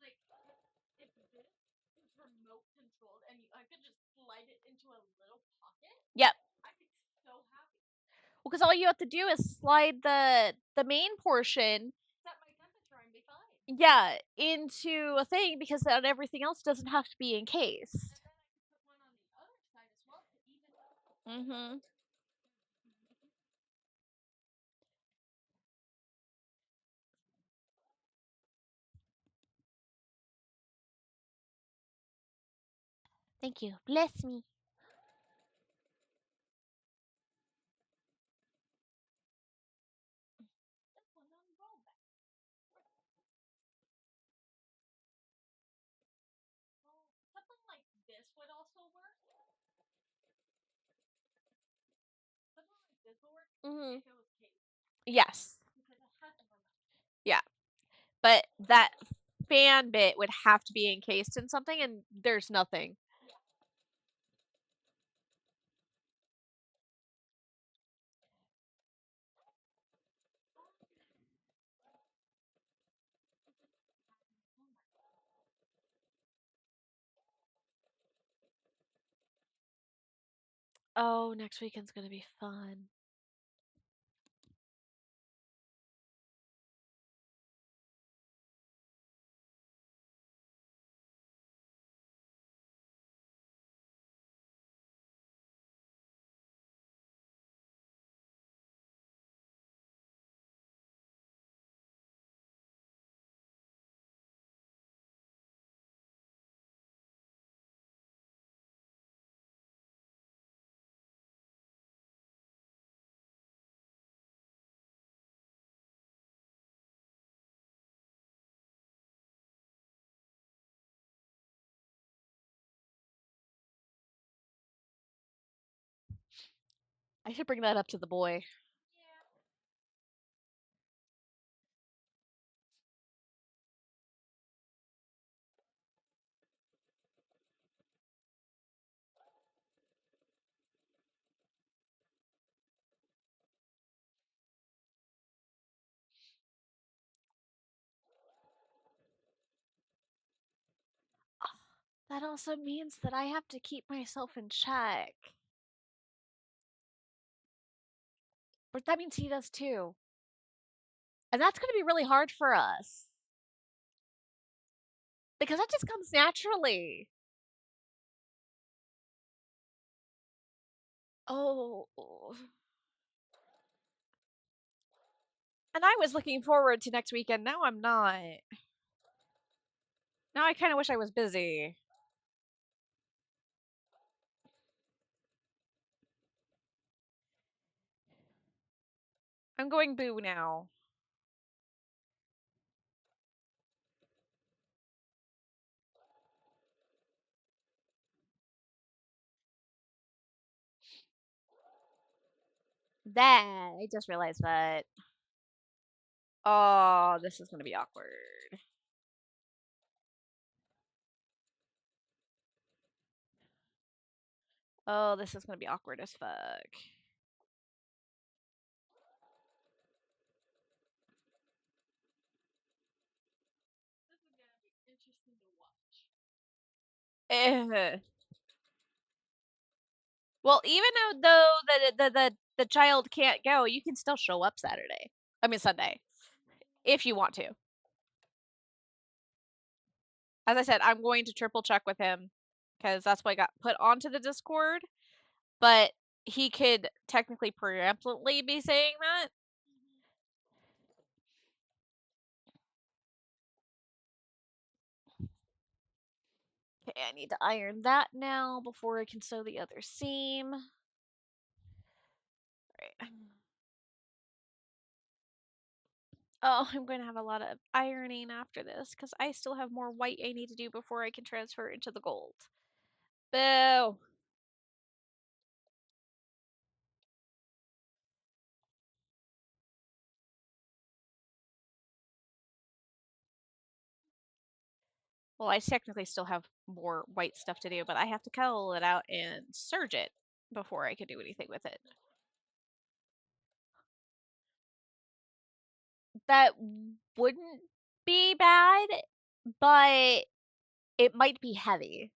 like, like if this is remote controlled and I could just slide it into a little pocket, Yep. I'd be so happy. Well, because all you have to do is slide the main portion, Set my temperature and be fine. yeah, into a thing because then everything else doesn't have to be encased. And then I could put one on the other side as well to even out. Mm-hmm. Thank you. Bless me. This one on rollback. Well, something like this would also work. Something like this would work Mm-hmm. if it was case. Yes. Because it has a remote. Yeah. But that fan bit would have to be encased in something, and there's nothing. Yeah. Oh, next weekend's gonna be fun. I should bring that up to the boy. Yeah. That also means that I have to keep myself in check. But that means he does too. And that's going to be really hard for us. Because that just comes naturally. Oh. And I was looking forward to next weekend. Now I'm not. Now I kind of wish I was busy. I'm going boo now. That I just realized that. Oh, this is gonna be awkward. Oh, this is gonna be awkward as fuck. This is gonna be interesting to watch. Eh. Well, even though the child can't go, you can still show up Saturday. I mean Sunday, if you want to. As I said, I'm going to triple check with him because that's what got put onto the Discord. But he could technically preemptively be saying that. Okay, I need to iron that now before I can sew the other seam. Right. Oh, I'm going to have a lot of ironing after this because I still have more white I need to do before I can transfer into the gold. Boo! Well, I technically still have more white stuff to do, but I have to cull it out and serge it before I can do anything with it. That wouldn't be bad, but it might be heavy.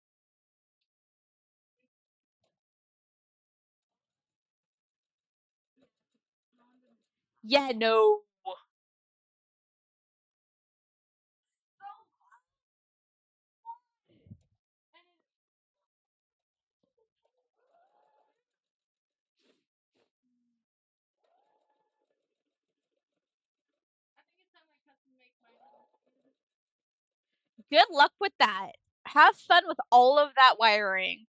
Yeah, no. I think it's time I custom make my own. Good luck with that. Have fun with all of that wiring.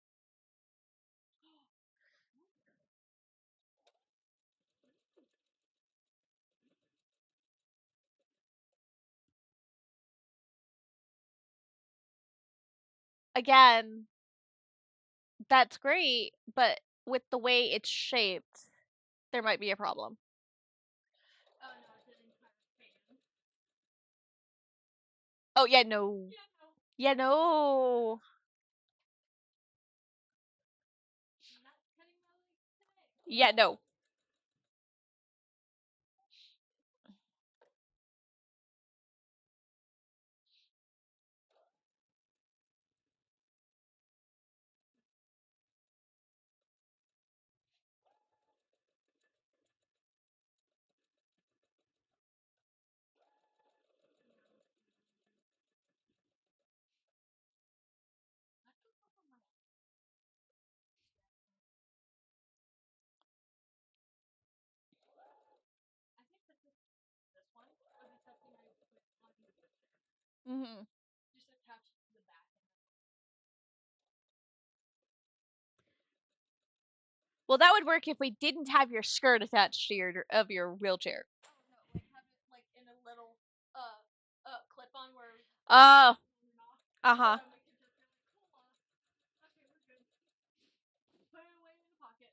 Again, that's great, but with the way it's shaped, there might be a problem. Oh no, it's an entire fan. Oh, yeah, no. Yeah, no. Yeah, no. I'm not cutting my legs today. Yeah, no. I think this one would be something I would put on the wheelchair. Hmm. Just attach it to the back. Well, that would work if we didn't have your skirt attached to your wheelchair. Oh no, like have it like in a little clip on where Oh, uh-huh. uh-huh. So my kids just be like, cool, okay, we're good. Put it away in the pocket.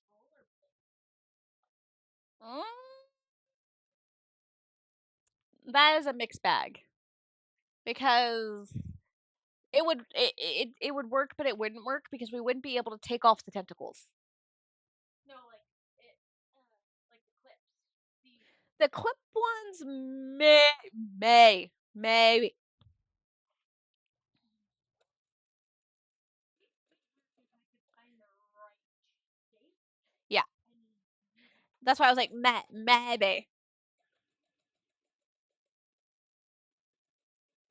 Whatever comfort stroller. Mm, that is a mixed bag because it would work, but it wouldn't work because we wouldn't be able to take off the tentacles. No, like it, like the clips. The clip ones may maybe. If I could find the right shape. Yeah, And use it. that's why I was like maybe.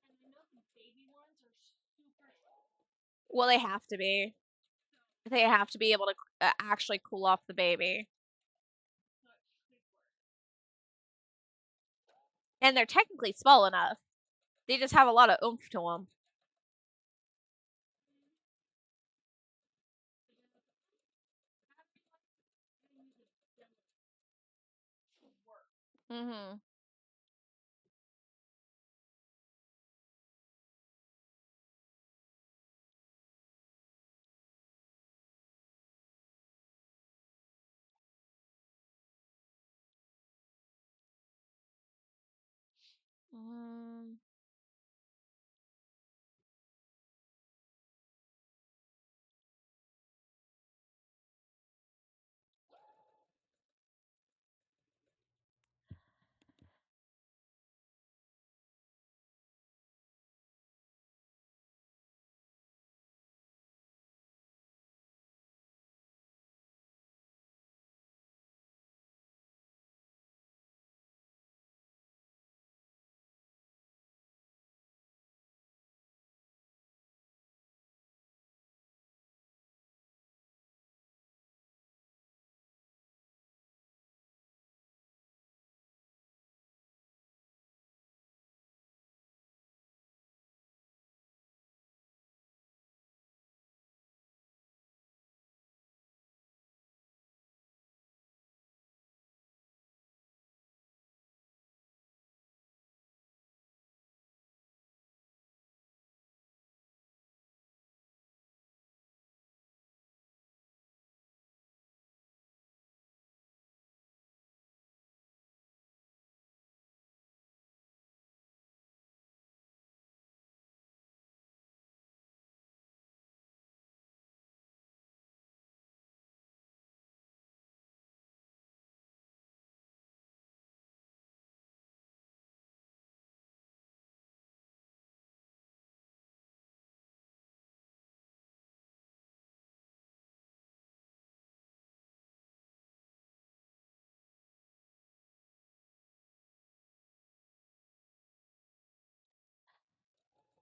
And I know the baby ones are super. Well, they have to be. They have to be able to actually cool off the baby. And they're technically small enough. They just have a lot of oomph to them. Mhm. Mm.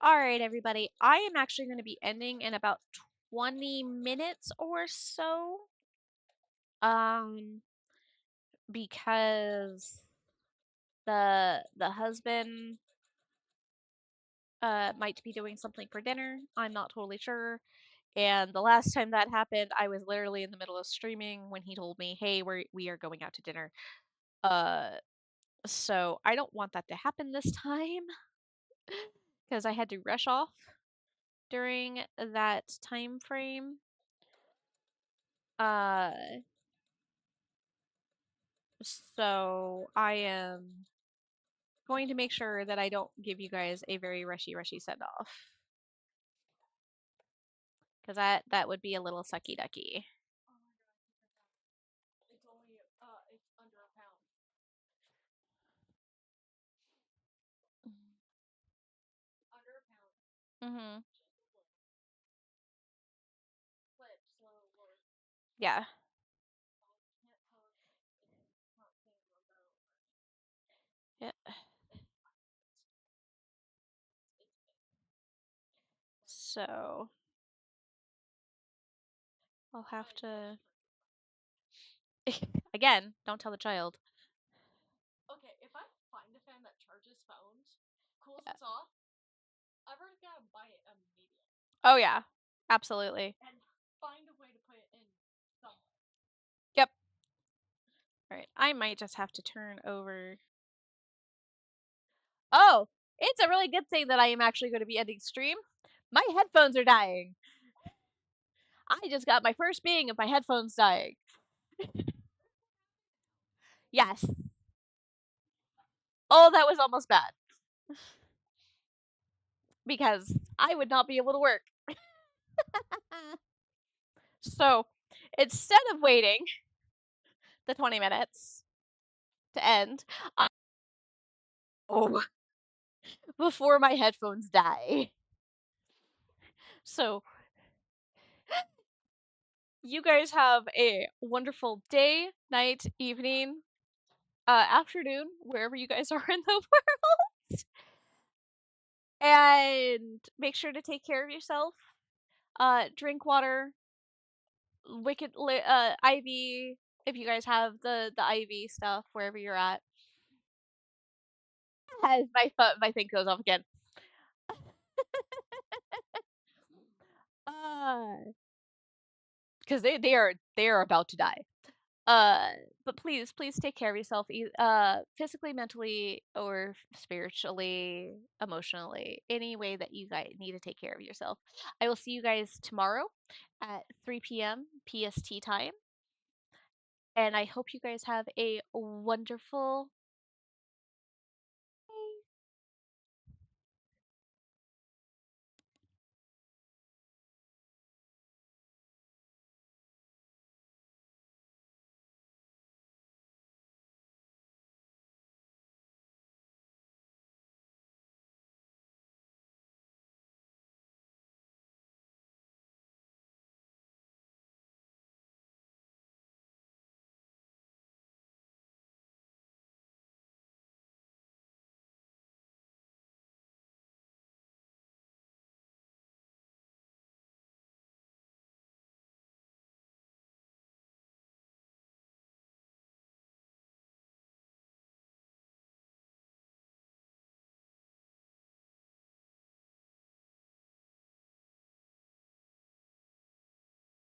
All right, everybody. I am actually going to be ending in about 20 minutes or so. Um, because the husband might be doing something for dinner. I'm not totally sure. And the last time that happened, I was literally in the middle of streaming when he told me, "Hey, we are going out to dinner." Uh, so I don't want that to happen this time because I had to rush off during that time frame. Uh, so I am going to make sure that I don't give you guys a very rushy send off because that would be a little sucky ducky. It's only it's under a pound. Under a pound. Mhm. Flip slow work. Yeah. Yeah. So I'll have to again, don't tell the child. Okay, if I find a fan that charges phones, cools Yeah. us off, I'm really gonna buy it immediately. Oh yeah. Absolutely. And find a way to put it in somewhere. Yep. All right. I might just have to turn over. Oh, it's a really good thing that I am actually going to be ending stream. My headphones are dying. I just got my first being of my headphones dying. Yes. Oh, that was almost bad. Because I would not be able to work. So, instead of waiting the 20 minutes to end, oh, before my headphones die. So, you guys have a wonderful day, night, evening, afternoon, wherever you guys are in the world. And make sure to take care of yourself. Drink water, IV, if you guys have the IV stuff wherever you're at. As my thing goes off again. Uh, 'Cause they are about to die. Uh, but please take care of yourself, physically, mentally, or spiritually, emotionally, any way that you guys need to take care of yourself. I will see you guys tomorrow at 3 p.m. PST time, and I hope you guys have a wonderful